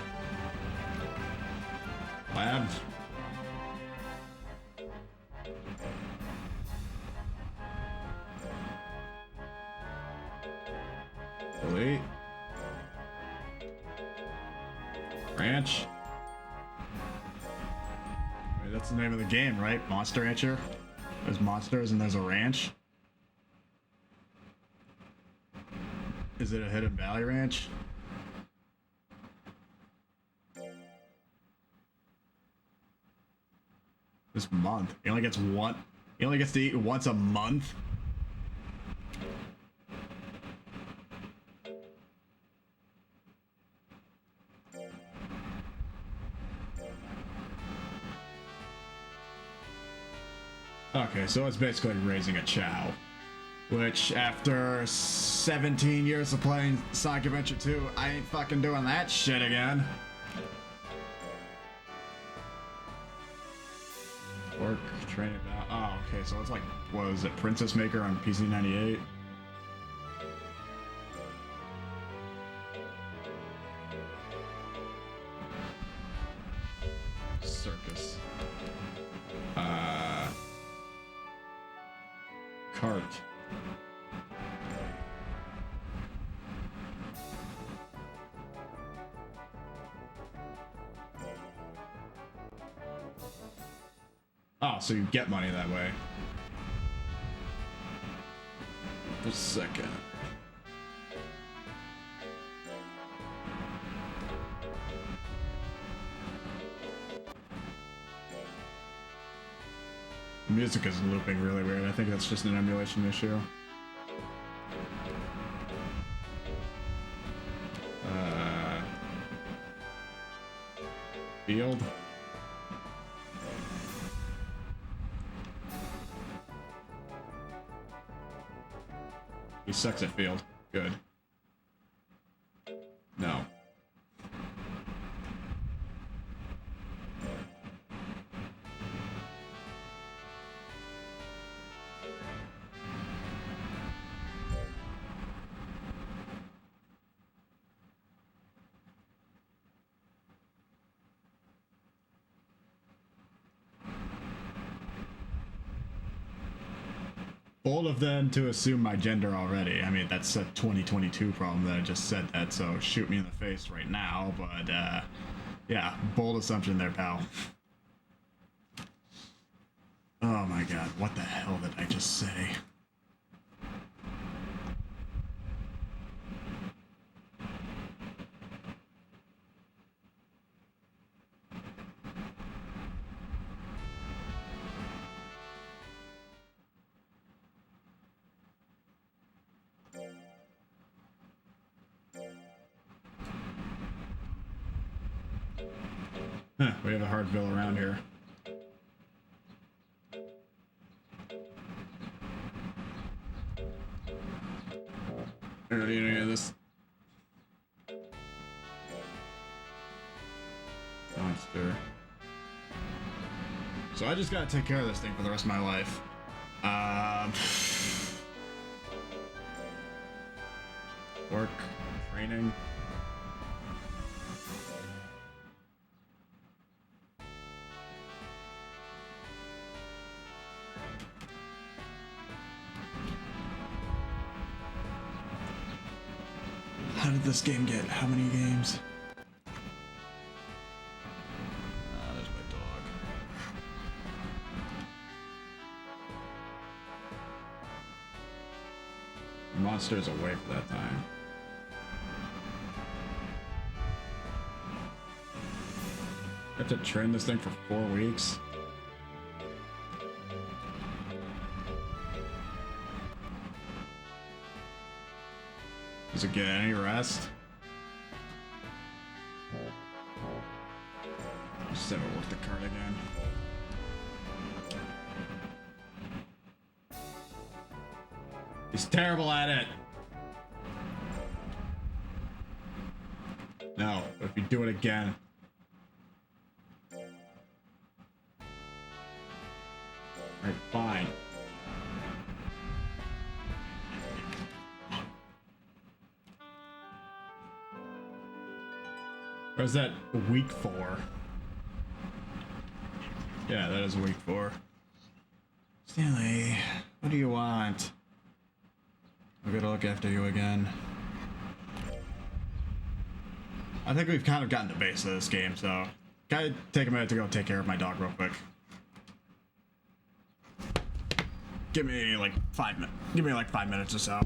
Lab. Delete. Ranch. Wait, that's the name of the game, right? Monster Rancher? There's monsters and there's a ranch. Is it a Hidden Valley Ranch? This month. He only gets one. He only gets to eat once a month? Okay, so it's basically raising a chow. Which, after 17 years of playing Sonic Adventure 2, I ain't fucking doing that shit again. Work, training now. Oh, okay, so it's like, what was it, Princess Maker on PC 98? Circus. Cart. Oh, so you get money that way. Just a second. Music is looping really weird. I think that's just an emulation issue. Field. He sucks at field. Good. No. Bold of them to assume my gender already. I mean, that's a 2022 problem that I just said that, so shoot me in the face right now, but, yeah, bold assumption there, pal. Oh my god, what the hell did I just say? Huh, we have a Hartville around here. I don't need any of this. Monster. So I just gotta take care of this thing for the rest of my life. Work, training. How did this game get? How many games? There's my dog. Monster's away for that time. I have to train this thing for 4 weeks. Does it get any rest? Just never work the card again. He's terrible at it. No, but if you do it again. Alright, fine. Or is that week 4? Yeah, that is week 4. Stanley, what do you want? I'm gonna look after you again. I think we've kind of gotten the base of this game, so gotta take a minute to go take care of my dog real quick. Give me like 5 minutes. Give me like 5 minutes or so.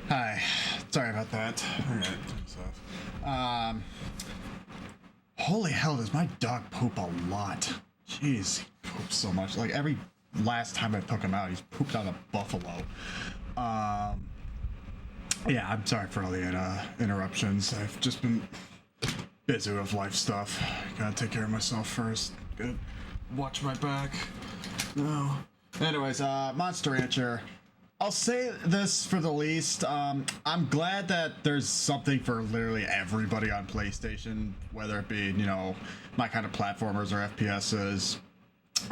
Hi. Sorry about that. Alright, holy hell, does my dog poop a lot? Jeez, he poops so much. Like every last time I took him out, he's pooped on a buffalo. Yeah, I'm sorry for all the interruptions. I've just been busy with life stuff. Gotta take care of myself first. Gotta watch my back. No. Anyways, Monster Rancher. I'll say this for the least. I'm glad that there's something for literally everybody on PlayStation, whether it be, you know, my kind of platformers or FPSs,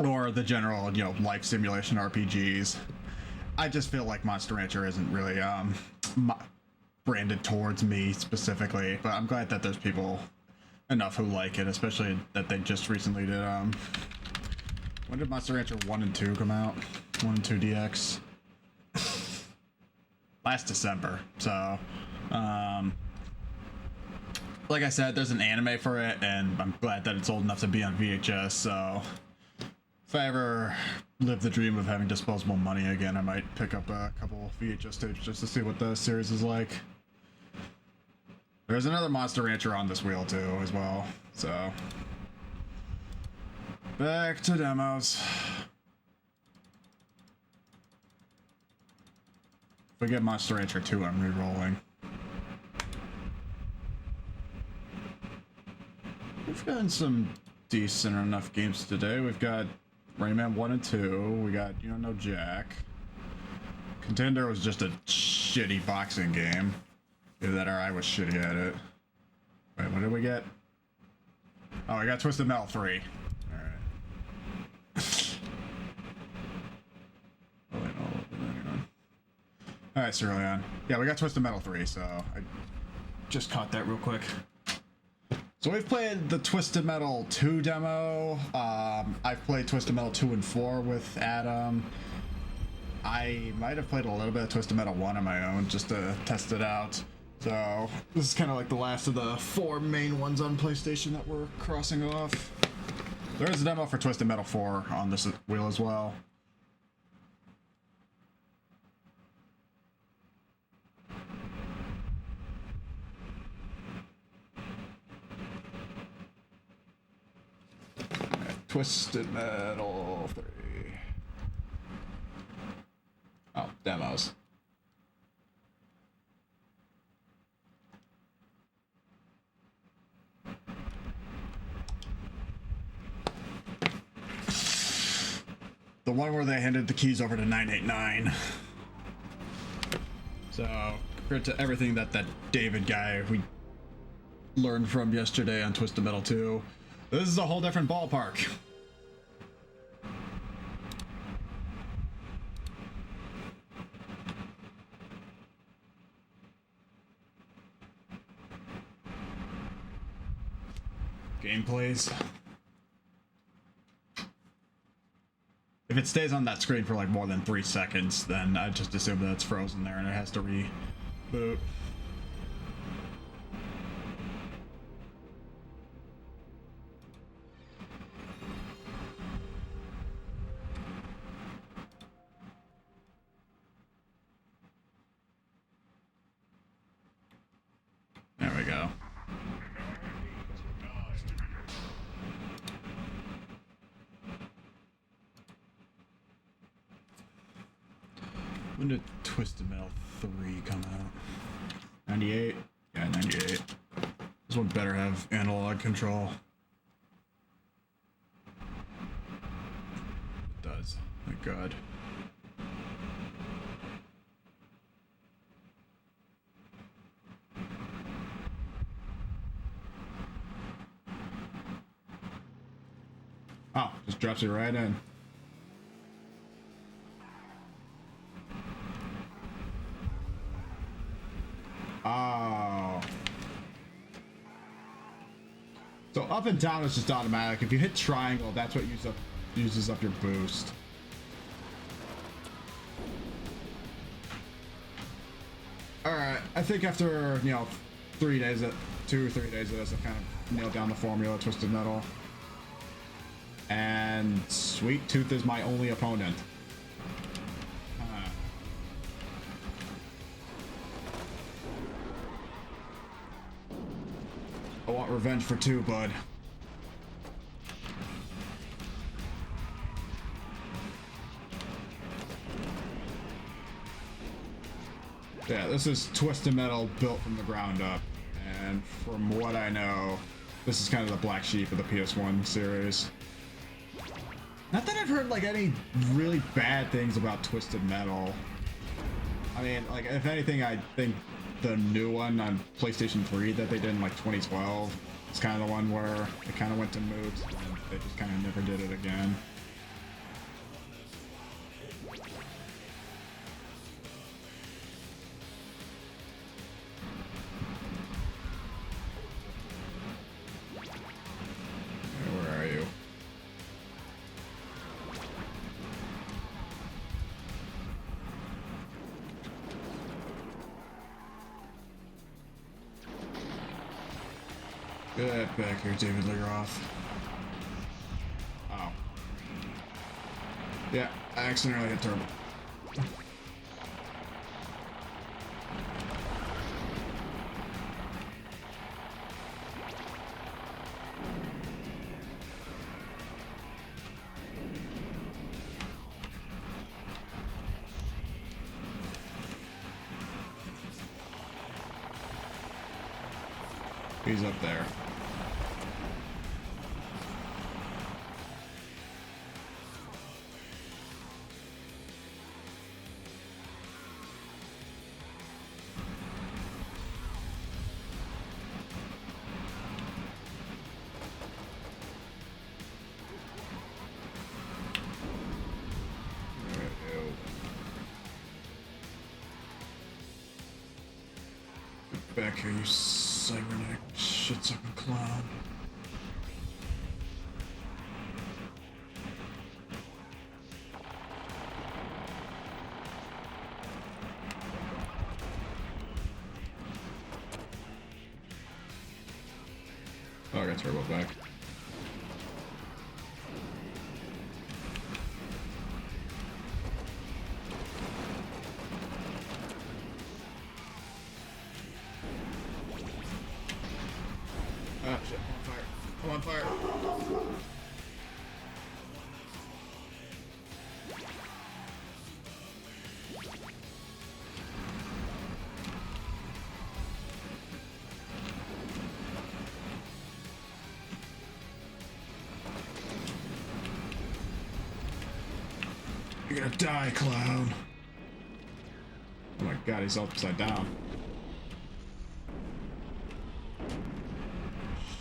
or the general, you know, life simulation RPGs. I just feel like Monster Rancher isn't really branded towards me specifically, but I'm glad that there's people enough who like it, especially that they just recently did. When did Monster Rancher 1 and 2 come out? 1 and 2 DX? Last December. So, like I said, there's an anime for it, and I'm glad that it's old enough to be on VHS. So, if I ever live the dream of having disposable money again, I might pick up a couple VHS tapes just to see what the series is like. There's another Monster Rancher on this wheel too, as well. So, back to demos. If we get Monster Rancher 2, I'm re-rolling. We've gotten some decent enough games today. We've got Rayman 1 and 2. We got, you know, no Jack. Contender was just a shitty boxing game. Either that or I was shitty at it. Wait, what did we get? Oh, we got Twisted Metal 3. Alright. Oh, wait, no. Alright, Cerulean. Yeah, we got Twisted Metal 3, so I just caught that real quick. So we've played the Twisted Metal 2 demo. I've played Twisted Metal 2 and 4 with Adam. I might have played a little bit of Twisted Metal 1 on my own just to test it out. So this is kind of like the last of the 4 main ones on PlayStation that we're crossing off. There is a demo for Twisted Metal 4 on this wheel as well. Twisted Metal 3. Oh, demos. The one where they handed the keys over to 989. So, compared to everything that David guy we learned from yesterday on Twisted Metal 2, this is a whole different ballpark. Gameplays. If it stays on that screen for like more than 3 seconds, then I just assume that it's frozen there and it has to reboot. There we go. When did Twisted Metal 3 come out? 98? Yeah, 98. This one better have analog control. It does. Thank God. Oh, just drops it right in. Oh. So up and down is just automatic. If you hit triangle, that's what uses up your boost. Alright, I think after, you know, 2 or 3 days of this, I kind of nailed down the formula, Twisted Metal. And Sweet Tooth is my only opponent. I want revenge for 2, bud. Yeah, this is Twisted Metal built from the ground up, and from what I know, this is kind of the black sheep of the PS1 series. Not that I've heard like any really bad things about Twisted Metal. I mean, like, if anything, I think the new one on PlayStation 3 that they did in like 2012 is kind of the one where it kind of went to moot, and they just kind of never did it again. Where are you? Get back here, David Lee Roth. Oh. Yeah, I accidentally hit turbo. He's up there. Get back here, you cybernetic shit-sucking clown. Oh, I got turbo back. Ah, shit, I'm on fire. I'm on fire. You're gonna die, clown. Oh my god, he's upside down.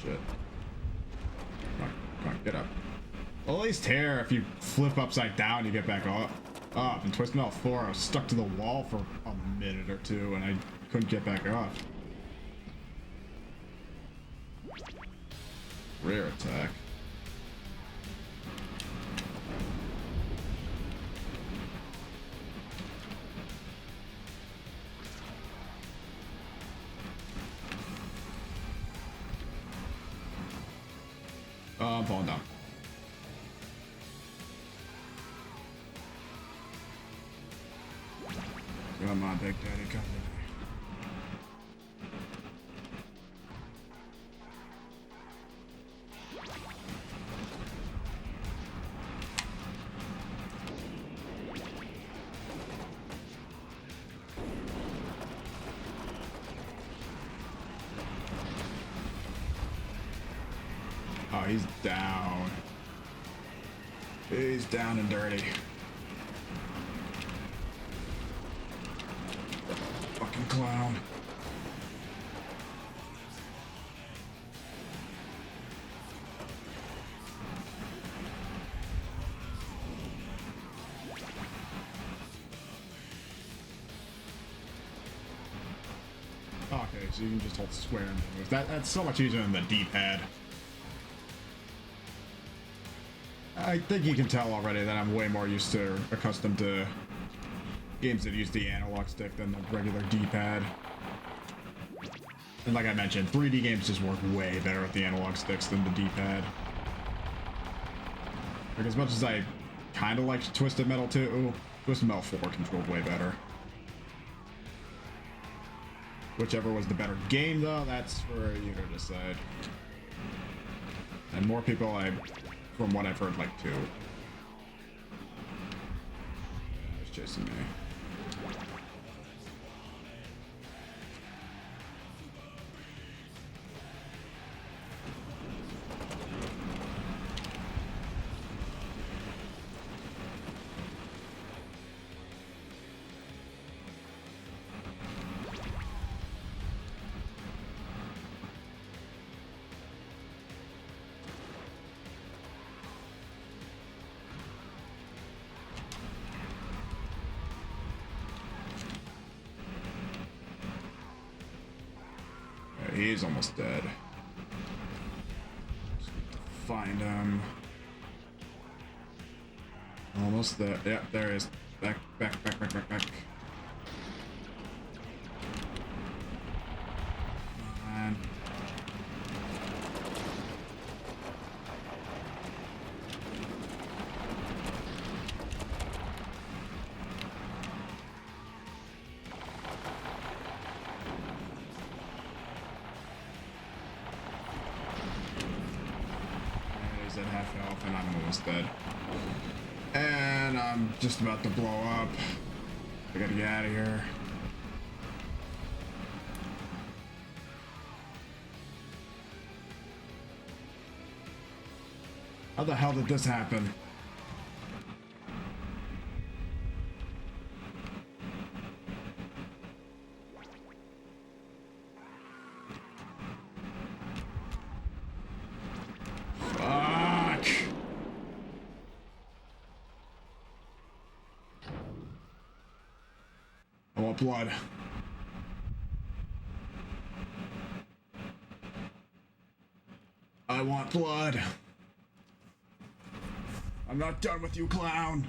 Shit. Come on, get up. Well, at least here, if you flip upside down, you get back up. In Twisted Metal 4, I was stuck to the wall for a minute or two, and I couldn't get back up. Rear attack. I'm falling down. Come on, Big Daddy, come to me. Oh, he's down. He's down and dirty. Fucking clown. Okay, so you can just hold square and move. That's so much easier than the D-pad. I think you can tell already that I'm way more accustomed to games that use the analog stick than the regular D-pad. And like I mentioned, 3D games just work way better with the analog sticks than the D-pad. Like, as much as I kind of liked Twisted Metal 2, Twisted Metal 4 controlled way better. Whichever was the better game, though, that's for you to decide. And more people, from what I've heard, like 2. It's chasing me. He's almost dead. Just need to find him. Almost there. Yeah, there he is. Back. And he's at half health, and I'm almost dead. And I'm just about to blow up. I gotta get out of here. How the hell did this happen? Fuck! I want blood. I want blood. I'm not done with you, clown.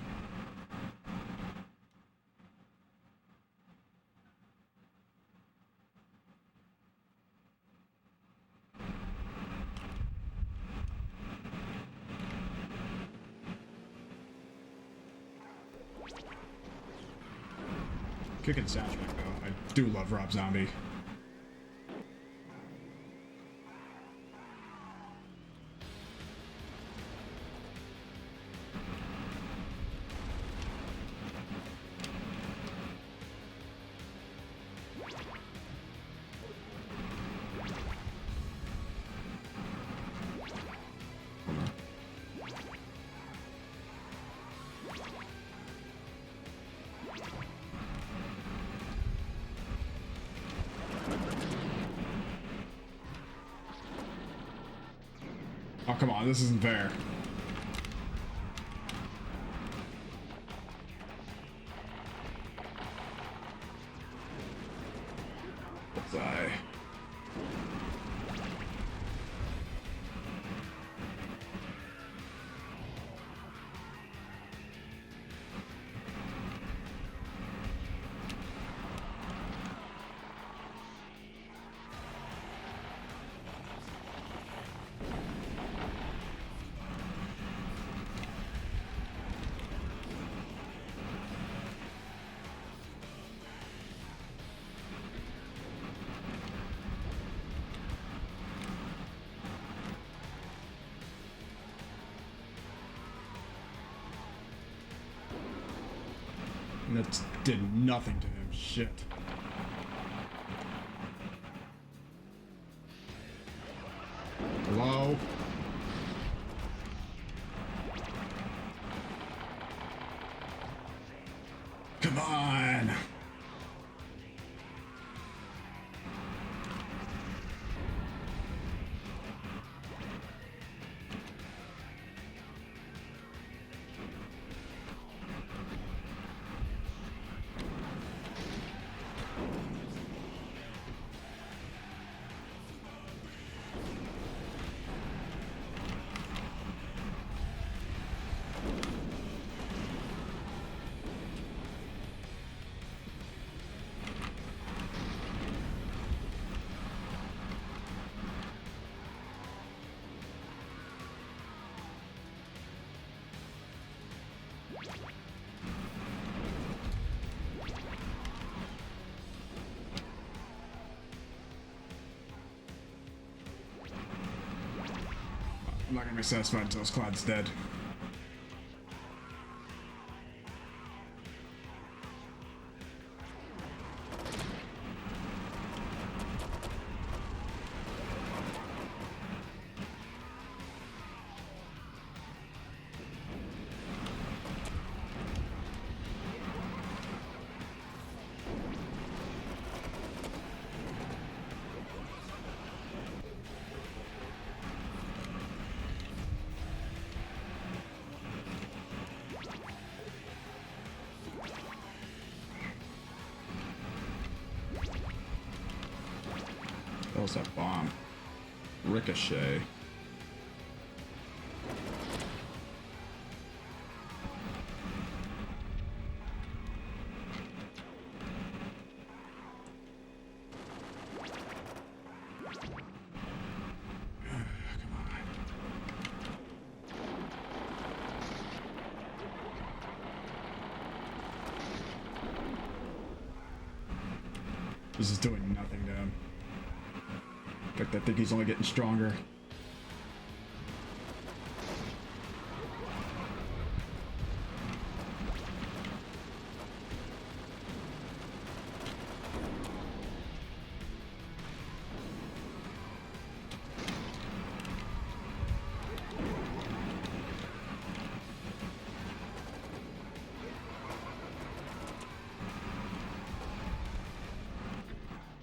Kicking soundtrack though. I do love Rob Zombie. Oh, come on, this isn't fair. Bullseye. That did nothing to him. Shit. Hello? Come on! I'm not gonna be satisfied until this cloud's dead. That was that bomb. Ricochet. This is doing nothing to him. In fact, I think he's only getting stronger.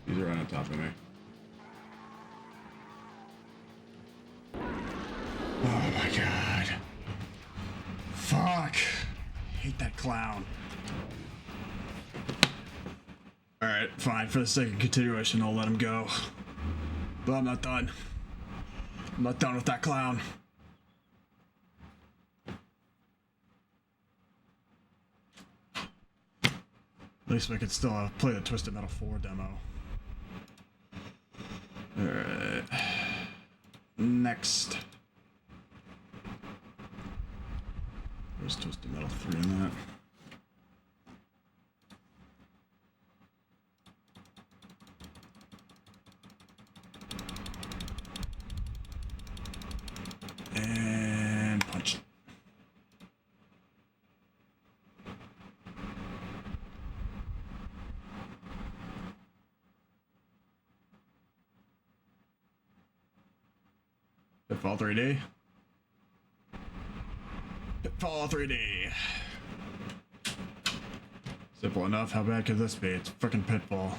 He's right on top of me. Oh my god. Fuck. Hate that clown. Alright, fine. For the sake of continuation, I'll let him go. But I'm not done. I'm not done with that clown. At least we could still play the Twisted Metal 4 demo. Alright. Next. Where's Twisted Metal 3 in that? And punch. Pitfall 3D. Pitfall 3D. Simple enough. How bad could this be? It's frickin' Pitfall.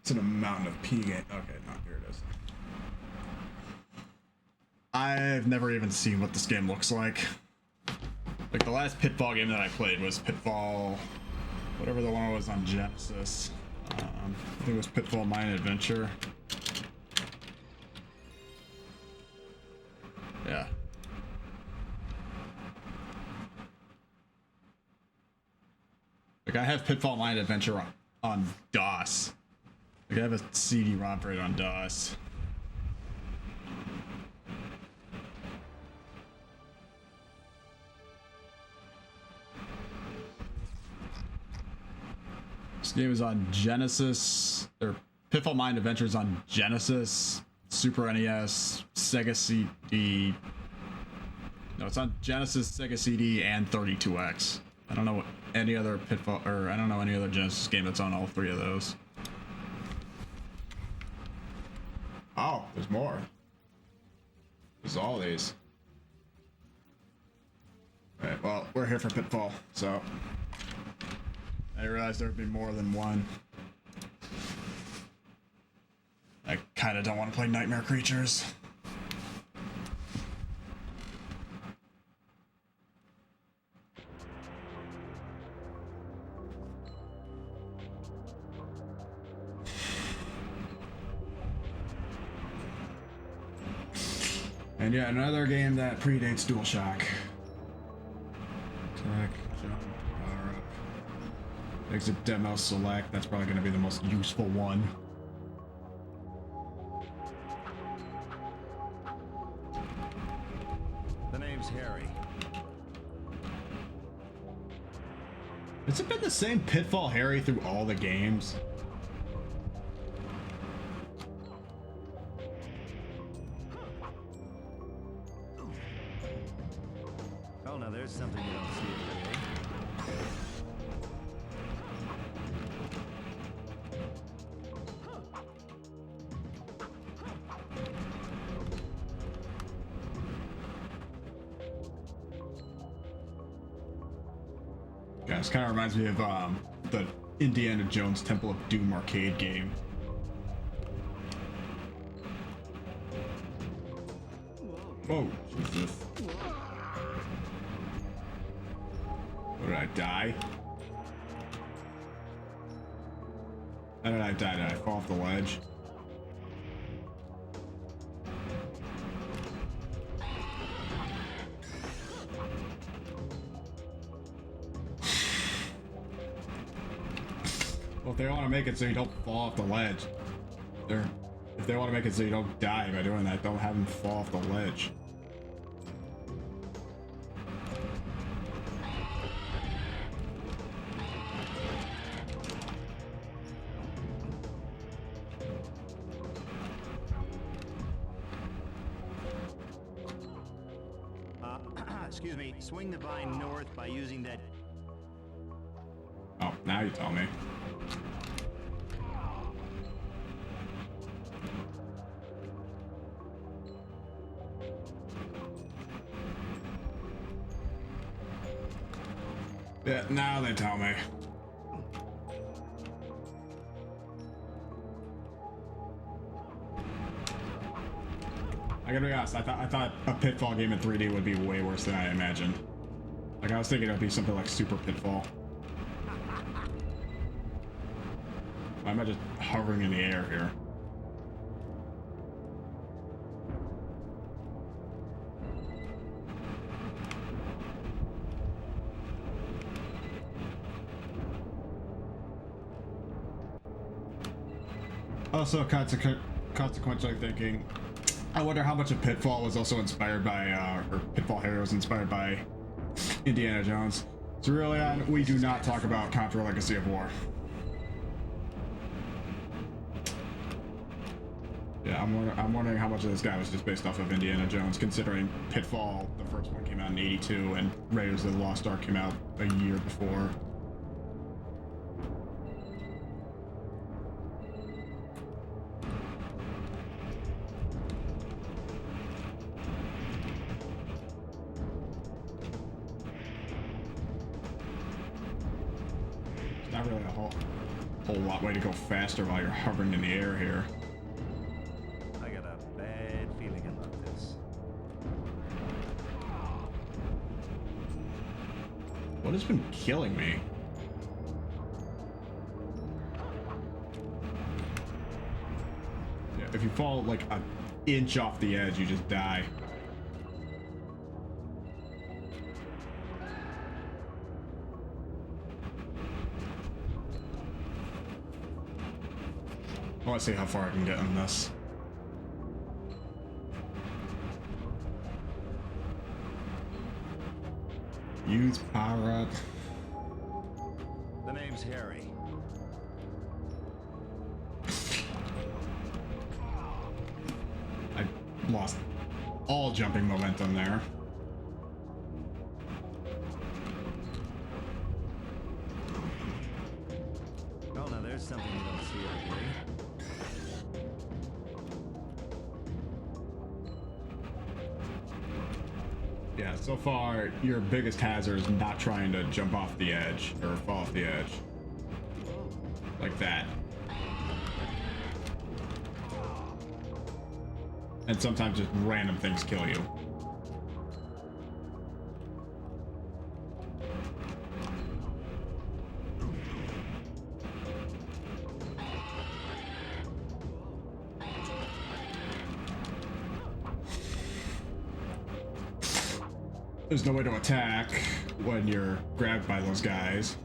It's in a mountain of P game. Okay, no, here it is. I've never even seen what this game looks like. Like the last Pitfall game that I played was Pitfall, whatever the one was on Genesis. I think it was Pitfall Mine Adventure. Yeah. Like I have Pitfall Mine Adventure on DOS. Like I have a CD-ROM for it on DOS. This game is on Genesis, or Pitfall Mine Adventure is on Genesis, Super NES, Sega CD. No, it's on Genesis, Sega CD, and 32X. I don't know what any other Pitfall, or I don't know any other Genesis game that's on all three of those. Oh, there's more. There's all these. Alright, well, we're here for Pitfall, so I realized there would be more than one. I kind of don't want to play Nightmare Creatures. And yeah, another game that predates DualShock. Attack, jump, power up. Exit demo select. That's probably going to be the most useful one. The name's Harry. Has it been the same Pitfall Harry through all the games? Oh, now there's something you don't see every day. Yeah, this kind of reminds me of the Indiana Jones Temple of Doom arcade game. Whoa, Jesus. What, did I die? How did I die? Did I fall off the ledge? Well, if they want to make it so you don't fall off the ledge, if they want to make it so you don't die by doing that, don't have them fall off the ledge. Excuse me, swing the vine north by using that. Oh, now you tell me. Yeah, now they tell me. I gotta be honest, I thought a Pitfall game in 3D would be way worse than I imagined. Like, I was thinking it would be something like Super Pitfall. Why am I just hovering in the air here? Also, consequentially thinking, I wonder how much of Pitfall was also inspired by, or Pitfall Harry was inspired by Indiana Jones. So really, we do not talk about Contra Legacy of War. Yeah, I'm wondering how much of this guy was just based off of Indiana Jones, considering Pitfall, the first one, came out in '82, and Raiders of the Lost Ark came out a year before. Not really a whole lot way to go faster while you're hovering in the air here. I got a bad feeling about this. What has been killing me? Yeah, if you fall like an inch off the edge, you just die. I want to see how far I can get on this. Use power up. The name's Harry. I lost all jumping momentum there. Oh, now there's something you don't see every day. Yeah, so far, your biggest hazard is not trying to jump off the edge or fall off the edge. Like that. And sometimes just random things kill you. There's no way to attack when you're grabbed by those guys.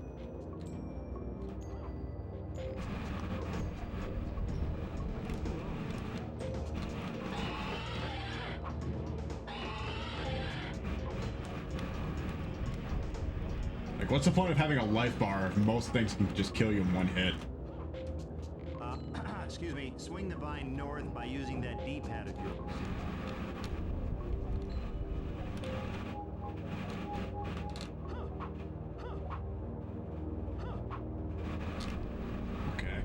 Like, what's the point of having a life bar if most things can just kill you in one hit? Excuse me. Swing the vine north by using that D-pad of yours. Okay.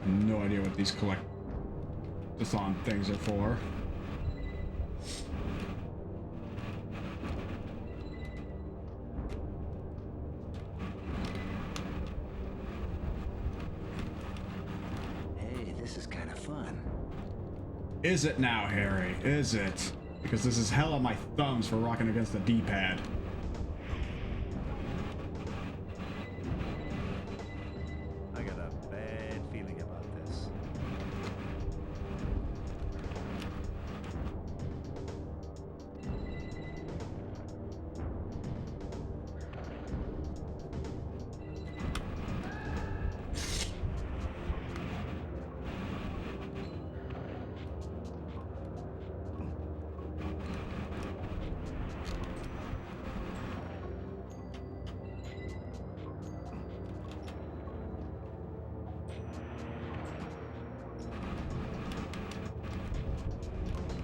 No idea what these collect-a-thon things are for. Hey, this is kind of fun. Is it now, Harry? Is it? Because this is hell on my thumbs for rocking against the D-pad. I got a bad feeling about this.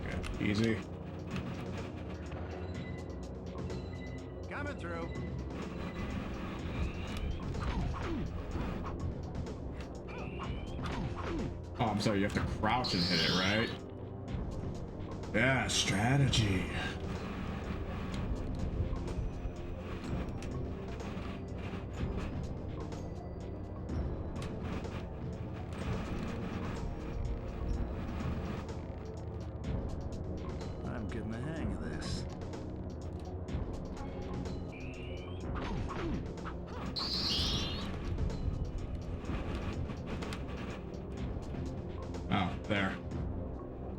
Okay, easy. Coming through. Oh, I'm sorry, you have to crouch and hit it, right? Yeah, strategy. I'm getting the hang of this. Oh, there.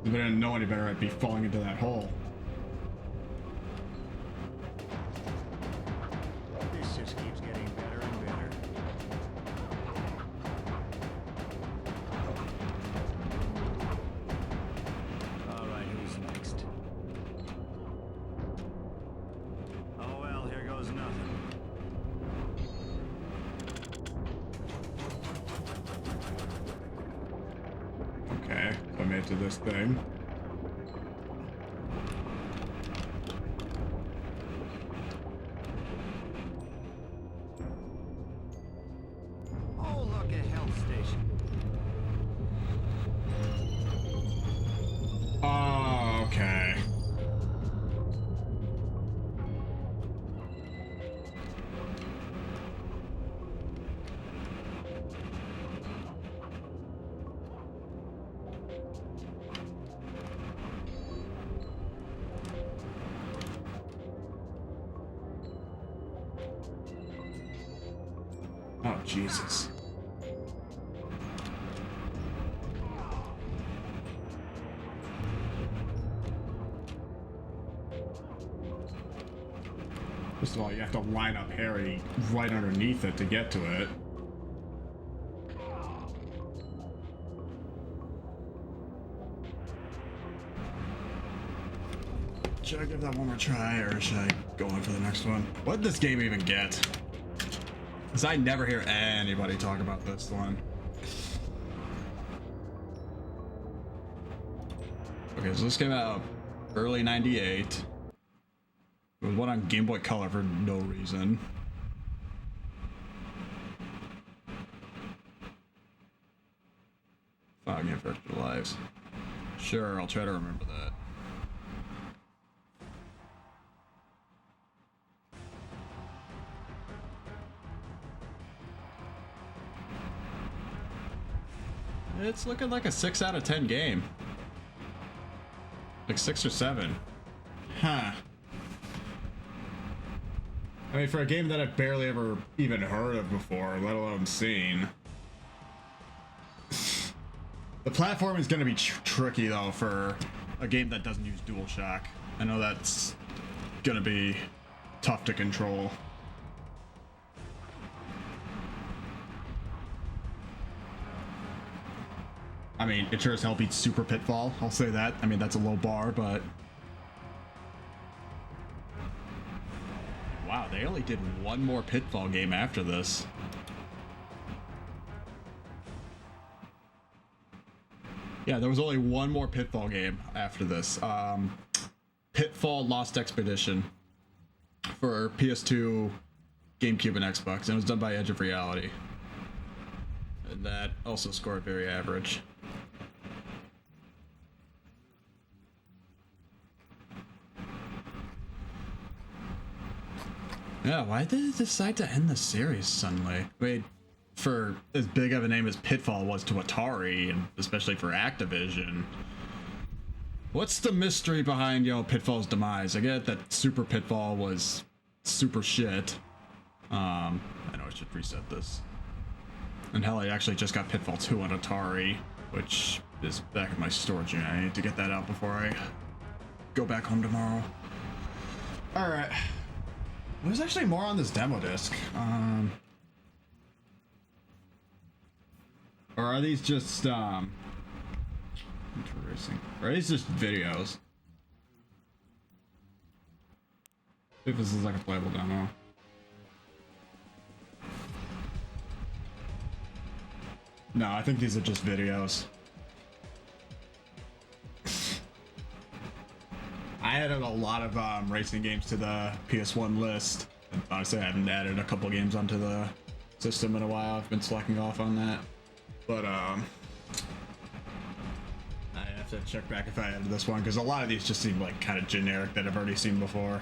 If I didn't know any better, I'd be falling into that hole. This just keeps getting better and better. All right, who's next? Oh well, here goes nothing. Okay, so I made it to this thing. Oh, look, a health station. Oh, okay. Oh, Jesus. First of all, you have to line up Harry right underneath it to get to it. Should I give that one more try, or should I go on for the next one? What did this game even get? Because I never hear anybody talk about this one. Okay, so this came out early '98. There was one on Game Boy Color for no reason. Fog Game for Extra Lives. Sure, I'll try to remember that. It's looking like a 6 out of 10 game. Like 6 or 7. Huh. I mean, for a game that I've barely ever even heard of before, let alone seen. The platform is going to be tricky though for a game that doesn't use DualShock. I know that's going to be tough to control. I mean, it sure as hell beats Super Pitfall, I'll say that. I mean, that's a low bar, but... Wow, they only did one more Pitfall game after this. Yeah, there was only one more Pitfall game after this. Pitfall Lost Expedition for PS2, GameCube, and Xbox. And it was done by Edge of Reality. And that also scored very average. Yeah, why did it decide to end the series suddenly? I mean, for as big of a name as Pitfall was to Atari, and especially for Activision, what's the mystery behind, Pitfall's demise? I get that Super Pitfall was super shit. I know I should reset this. And hell, I actually just got Pitfall 2 on Atari, which is back in my storage unit. I need to get that out before I go back home tomorrow. Alright. There's actually more on this demo disc. Or are these just, interesting. Or are these just videos? If this is like a playable demo. No, I think these are just videos. I added a lot of racing games to the PS1 list. And honestly, I haven't added a couple games onto the system in a while. I've been slacking off on that. But I have to check back if I added this one, because a lot of these just seem like kind of generic that I've already seen before.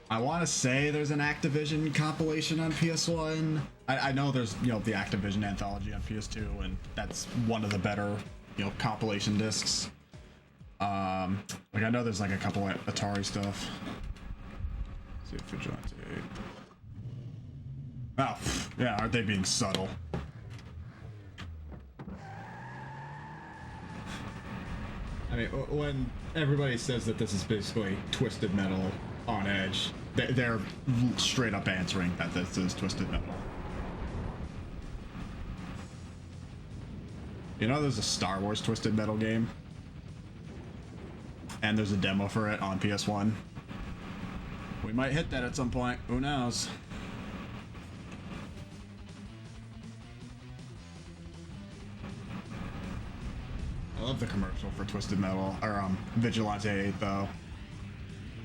I want to say there's an Activision compilation on PS1. I know there's, the Activision anthology on PS2, and that's one of the better, compilation discs. Like I know there's like a couple of Atari stuff. Let's see if Vigilante. Oh, yeah, aren't they being subtle? I mean, when everybody says that this is basically Twisted Metal on Edge, they're straight up answering that this is Twisted Metal. There's a Star Wars Twisted Metal game. And there's a demo for it on PS1. We might hit that at some point. Who knows? I love the commercial for Twisted Metal, or Vigilante 8 though.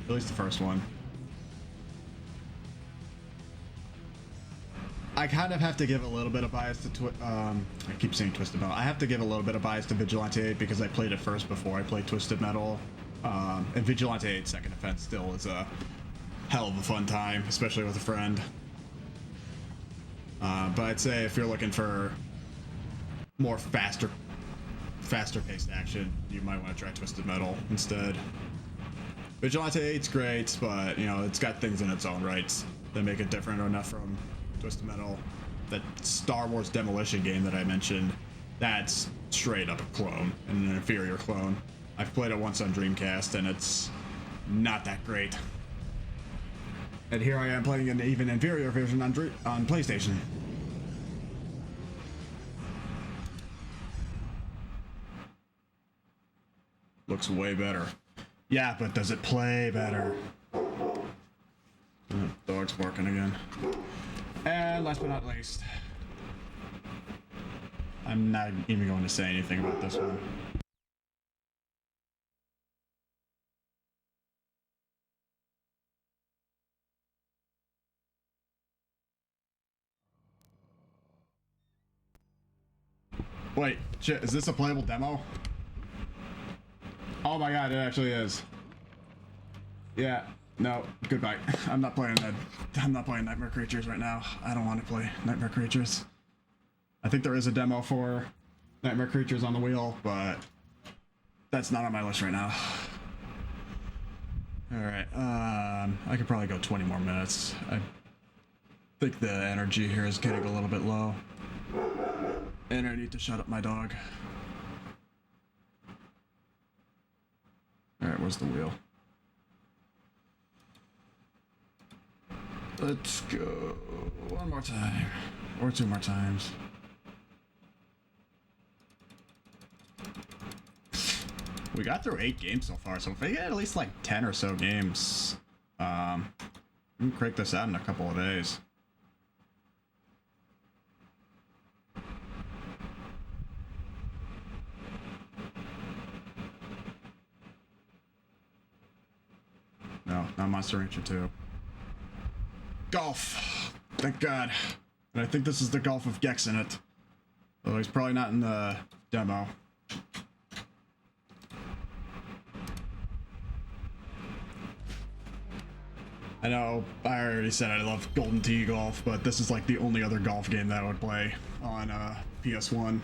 At least the first one. I kind of have to give a little bit of bias to I keep saying Twisted Metal. I have to give a little bit of bias to Vigilante 8 because I played it first before I played Twisted Metal. And Vigilante 8 Second Offense still is a hell of a fun time, especially with a friend. But I'd say if you're looking for more faster paced action, you might want to try Twisted Metal instead. Vigilante 8's great, but it's got things in its own rights that make it different enough from Twisted Metal. That Star Wars Demolition game that I mentioned, that's straight up a clone, and an inferior clone. I've played it once on Dreamcast, and it's not that great. And here I am playing an even inferior version on PlayStation. Looks way better. Yeah, but does it play better? Oh, dog's barking again. And last but not least, I'm not even going to say anything about this one. Wait, shit, is this a playable demo? Oh my god, it actually is. Yeah, no, goodbye. I'm not playing that. I'm not playing Nightmare Creatures right now. I don't want to play Nightmare Creatures. I think there is a demo for Nightmare Creatures on the wheel, but that's not on my list right now. Alright, I could probably go 20 more minutes. I think the energy here is getting a little bit low. And I need to shut up my dog. Alright, where's the wheel? Let's go one more time. Or 2 more times. We got through 8 games so far, so if we get at least like 10 or so games, we can crank this out in a couple of days. No, not Monster Rancher 2. Golf! Thank God. And I think this is the Golf with Gex in it. Although he's probably not in the demo. I know I already said I love Golden Tee Golf, but this is like the only other golf game that I would play on PS1.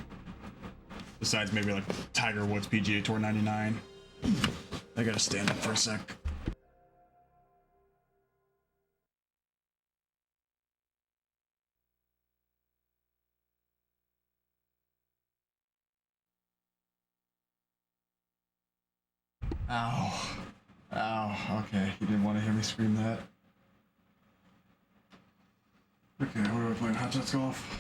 Besides maybe like Tiger Woods PGA Tour 99. I gotta stand up for a sec. Ow. Ow, okay, you didn't want to hear me scream that. Okay, what are we playing? Hot Shots Golf?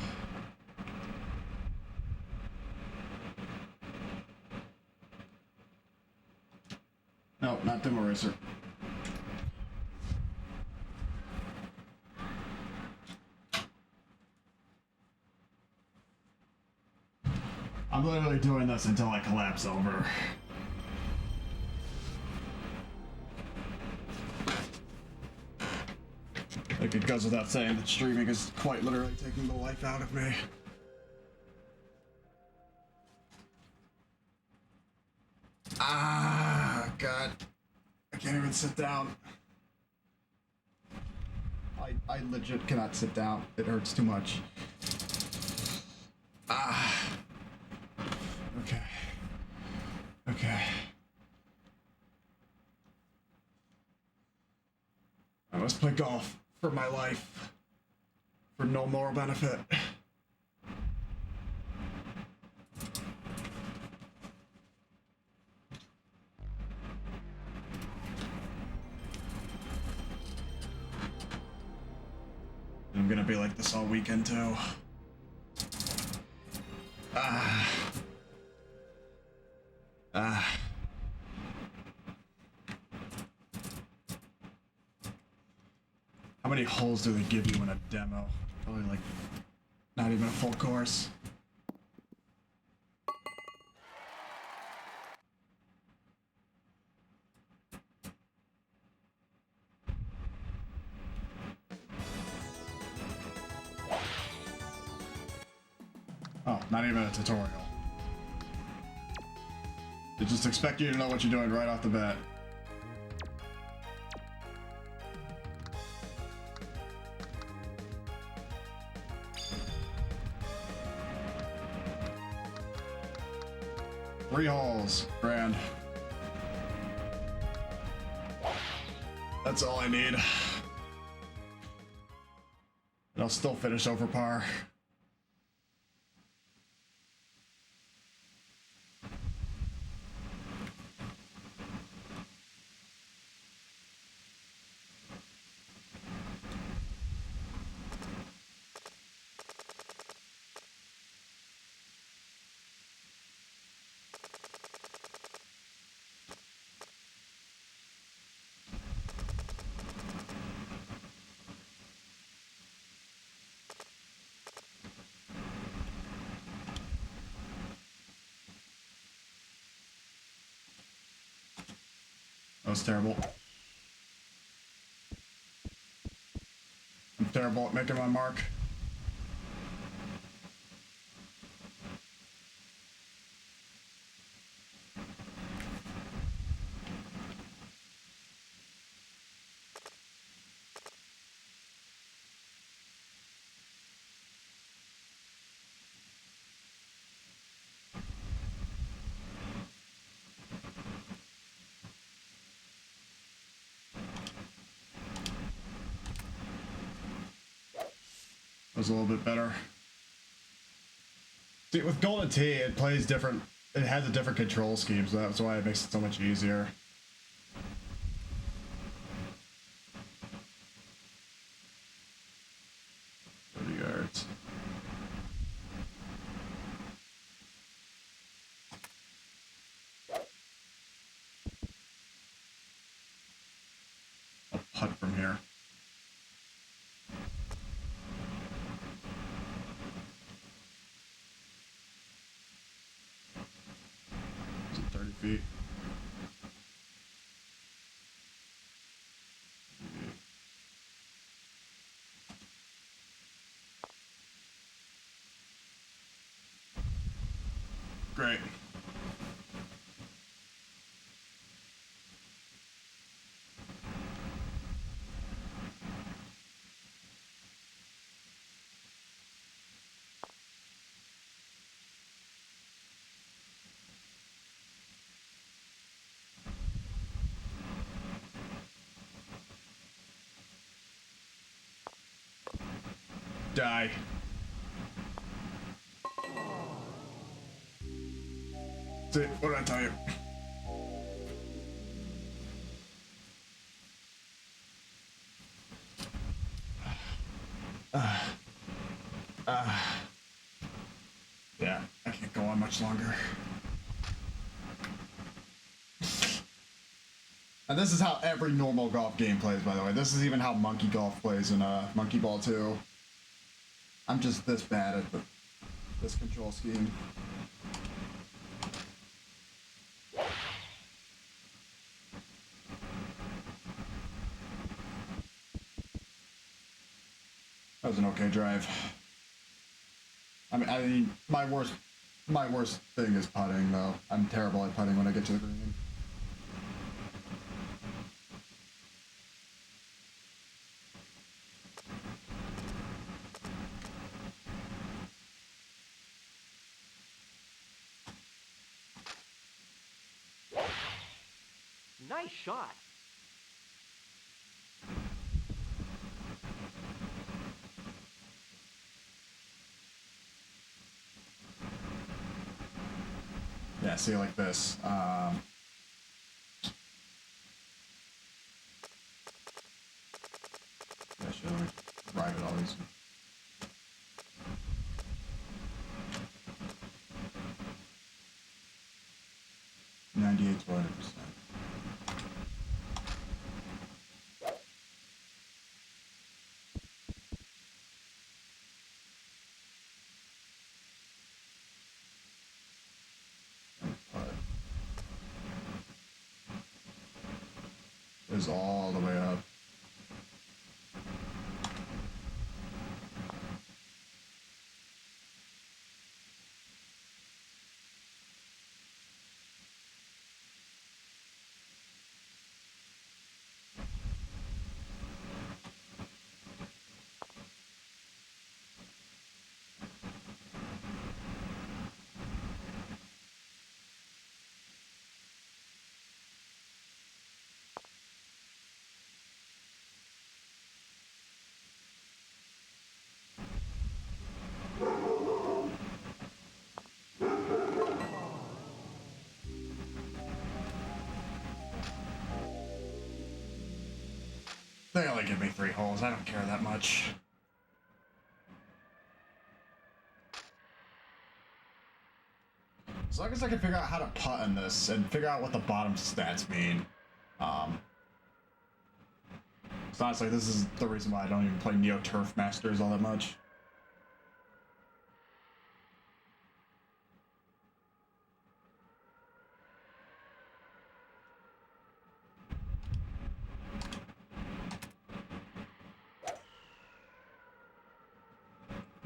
No, not Demo Racer. I'm literally doing this until I collapse over. Like, it goes without saying that streaming is quite literally taking the life out of me. Ah, God. I can't even sit down. I legit cannot sit down. It hurts too much. Ah. Okay. Okay. I must play golf. For my life. For no moral benefit. I'm gonna be like this all weekend too. Ah. Ah. How many holes do they give you in a demo? Probably like not even a full course. Oh, not even a tutorial. They just expect you to know what you're doing right off the bat. Three holes, grand. That's all I need. And I'll still finish over par. That was terrible. I'm terrible at making my mark. was a little bit better. See, with Golden Tee, it plays different. It has a different control scheme, so that's why it makes it so much easier. 30 yards. I'll putt from here. Is it 30 feet? Great. Die. See, what did I tell you? Yeah, I can't go on much longer. And this is how every normal golf game plays, by the way. This is even how Monkey Golf plays in Monkey Ball 2. I'm just this bad at this control scheme. That was an okay drive. I mean, my worst thing is putting, though. I'm terrible at putting when I get to the green. Nice shot. Yeah, see, like this. Yeah, should I drive it all these? $98 to 100%. Is all the way up. They only give me 3 holes. I don't care that much. As long as I can figure out how to putt in this and figure out what the bottom stats mean. So honestly, this is the reason why I don't even play Neo Turf Masters all that much.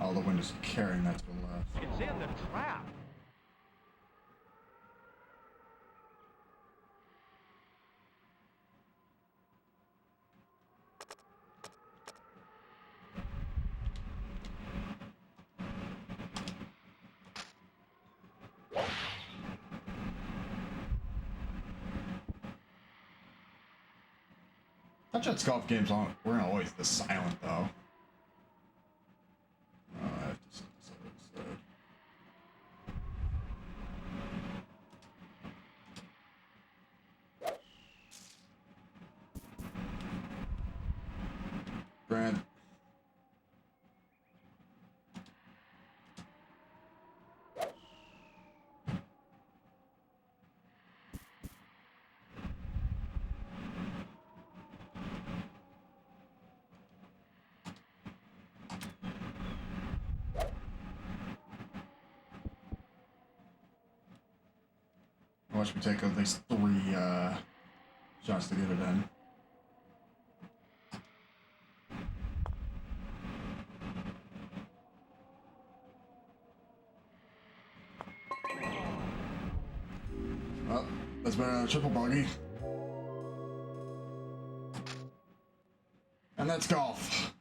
Oh, the wind is carrying that to the left. It's in the trap. Touch-Ups golf games weren't always this silent, though. Grant. Watch me take at least 3 shots to get it in. Well, that's better than a triple bogey. And that's golf.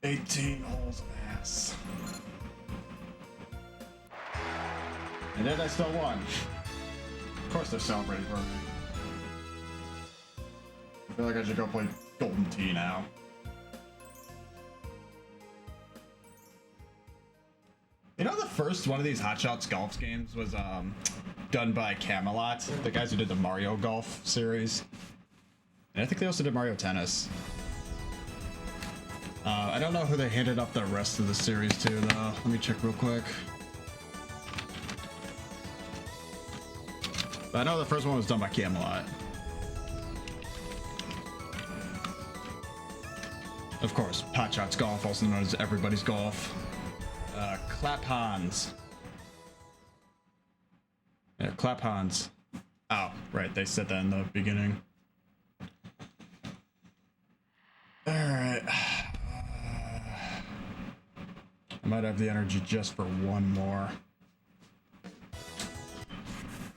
18 holes of ass. And then I still won. Of course they're celebrating for me. I feel like I should go play Golden Tee now. You know, the first one of these Hot Shots Golf games was done by Camelot, the guys who did the Mario Golf series. And I think they also did Mario Tennis. I don't know who they handed up the rest of the series to, though. Let me check real quick. But I know the first one was done by Camelot. Of course, Hot Shots Golf, also known as Everybody's Golf. Clap Hans. Yeah, Clap Hans. Oh, right, they said that in the beginning. Alright. I might have the energy just for one more.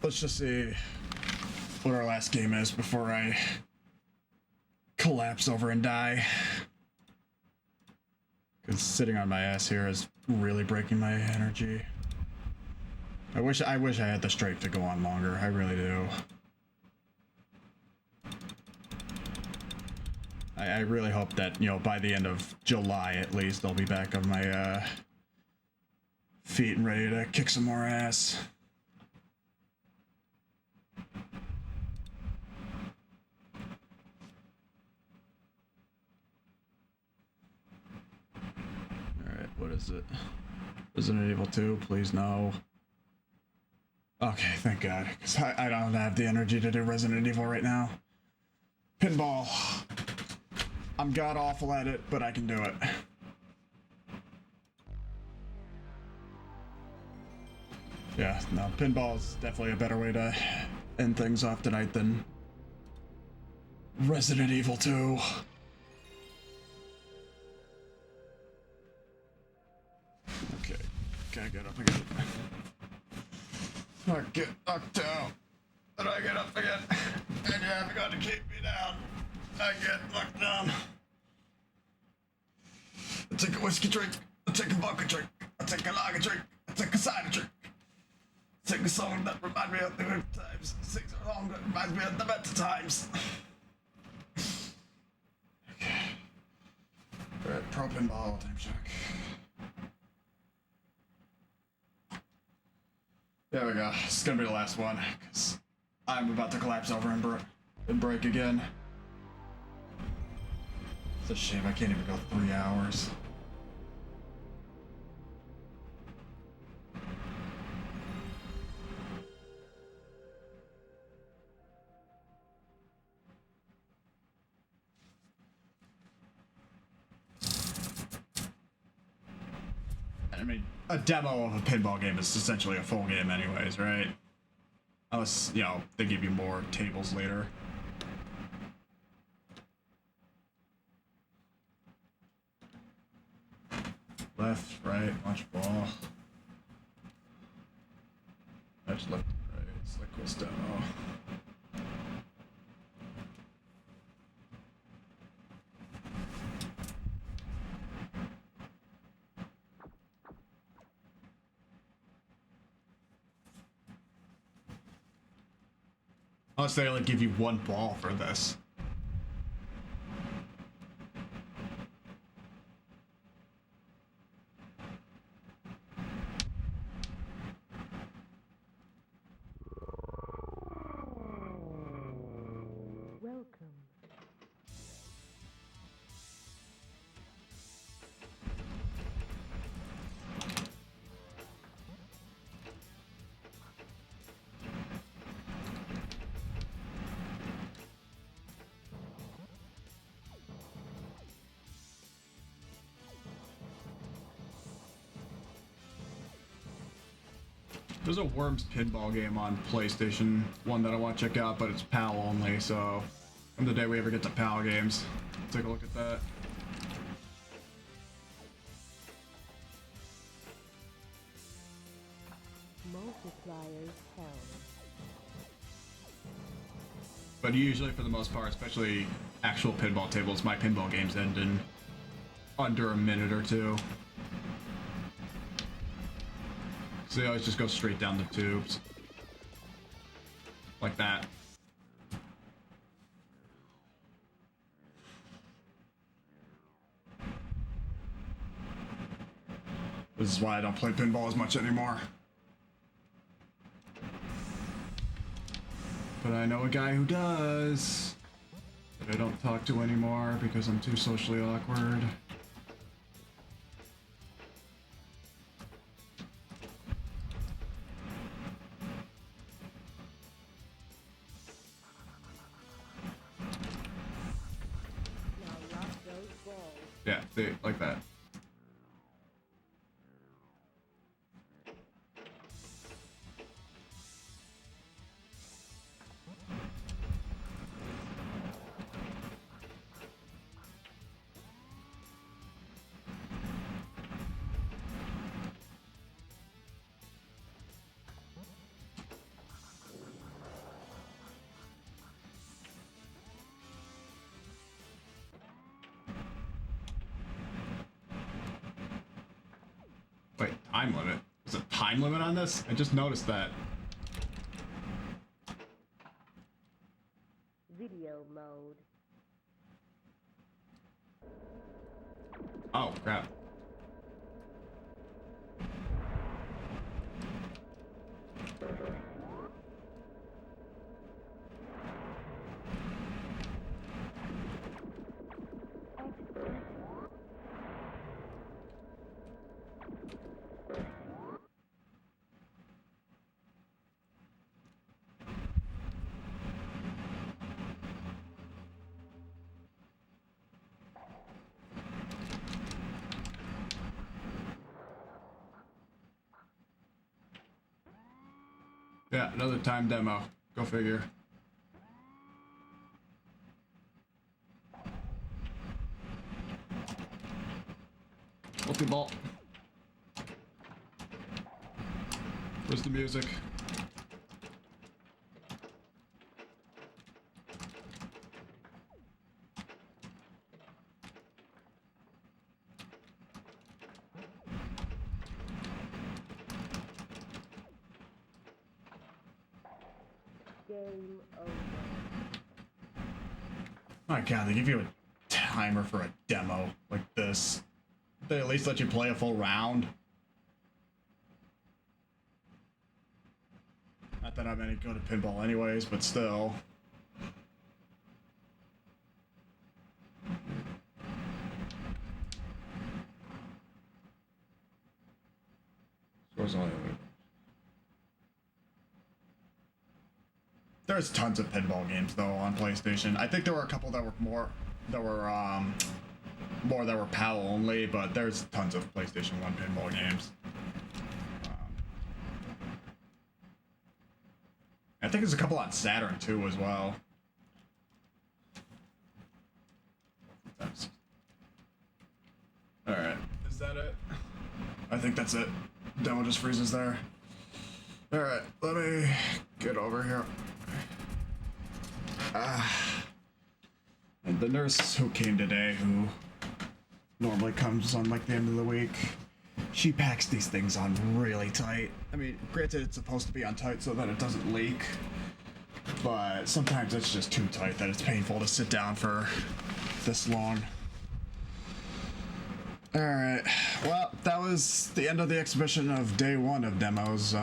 Let's just see what our last game is before I collapse over and die. Because sitting on my ass here is really breaking my energy. I wish I had the strength to go on longer. I really do. I really hope that, you know, by the end of July at least, I'll be back on my feet and ready to kick some more ass. Alright, what is it? Resident Evil 2, please no. Okay, thank God, because I don't have the energy to do Resident Evil right now. Pinball. I'm god awful at it, but I can do it. Yeah, no, pinball is definitely a better way to end things off tonight than Resident Evil 2. Okay, gotta get up again. I get knocked down, and I get up again, and you haven't got to keep me down. I get knocked down. I take a whiskey drink, I take a vodka drink, I take a lager drink, I take a cider drink. I take a song that reminds me of the good times, sing a song that reminds me of the better times. Okay. Alright, pro pinball, time check. There we go. This is gonna be the last one, because I'm about to collapse over and break again. It's a shame I can't even go 3 hours. I mean, a demo of a pinball game is essentially a full game anyways, right? Unless, you know, they give you more tables later. Left, right, watch ball. Edge left, right, select what's demo. Unless they only give you one ball for this. Welcome There's a Worms pinball game on PlayStation 1 that I want to check out, but it's PAL only, so on the day we ever get to PAL games, take a look at that. Multipliers held. But usually, for the most part, especially actual pinball tables, my pinball games end in under a minute or two. So they always just go straight down the tubes. Like that. This is why I don't play pinball as much anymore. But I know a guy who does. That I don't talk to anymore because I'm too socially awkward. Yeah, see, like that. Wait, time limit? There's a time limit on this? I just noticed that. Video mode. Oh, crap. Yeah, another time demo. Go figure. Multi-ball. Where's the music? Game over. My god, they give you a timer for a demo like this. They at least let you play a full round. Not that I'm any good at pinball anyways, but still. There's tons of pinball games though on PlayStation. I think there were a couple that were more that were PAL only, but there's tons of PlayStation 1 pinball games. I think there's a couple on Saturn too as well. Alright, is that it? I think that's it. Demo just freezes there. Alright, let me get over here. And the nurse who came today, who normally comes on like the end of the week, she packs these things on really tight. I mean, granted it's supposed to be on tight so that it doesn't leak, but sometimes it's just too tight that it's painful to sit down for this long. Alright, well, that was the end of the exhibition of day one of demos.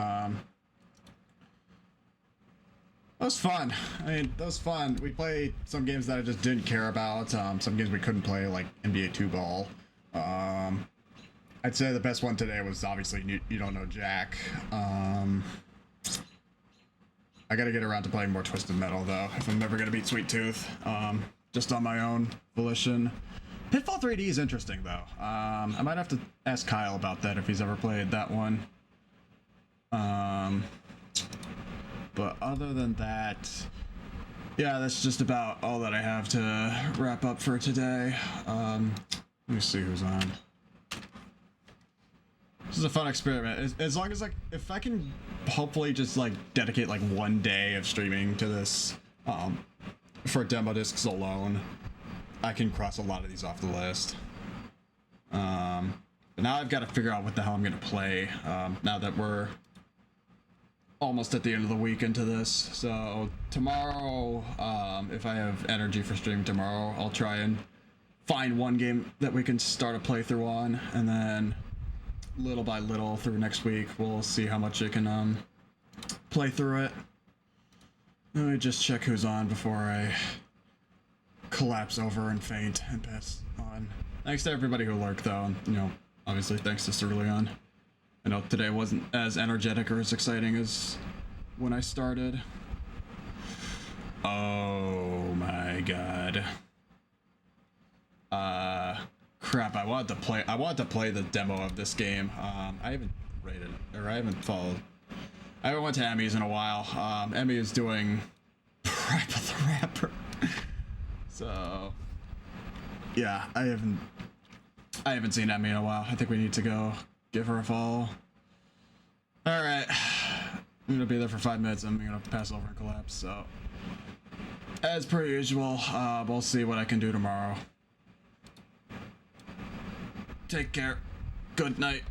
That was fun. I mean, that was fun. We played some games that I just didn't care about. Some games we couldn't play, like NBA 2-Ball. I'd say the best one today was obviously You Don't Know Jack. I gotta get around to playing more Twisted Metal, though, if I'm ever gonna beat Sweet Tooth. Just on my own volition. Pitfall 3D is interesting, though. I might have to ask Kyle about that if he's ever played that one. But other than that, yeah, that's just about all that I have to wrap up for today. Let me see who's on. This is a fun experiment. As long as, like, if I can hopefully just, like, dedicate, like, one day of streaming to this, for demo discs alone, I can cross a lot of these off the list. But now I've got to figure out what the hell I'm going to play, now that we're almost at the end of the week into this. So tomorrow, if I have energy for stream tomorrow, I'll try and find one game that we can start a playthrough on, and then little by little through next week we'll see how much I can play through it. Let me just check who's on before I collapse over and faint and pass on. Thanks to everybody who lurked though, and, you know, obviously thanks to Cerulean. I know today wasn't as energetic or as exciting as when I started. Oh my god. Crap, I wanted to play the demo of this game. I haven't rated it, or I haven't went to Emmy's in a while. Emmy is doing Rap of the Rapper. So yeah, I haven't seen Emmy in a while. I think we need to go give her a follow. Alright. I'm gonna be there for 5 minutes. I'm gonna pass over and collapse, so as per usual, we'll see what I can do tomorrow. Take care. Good night.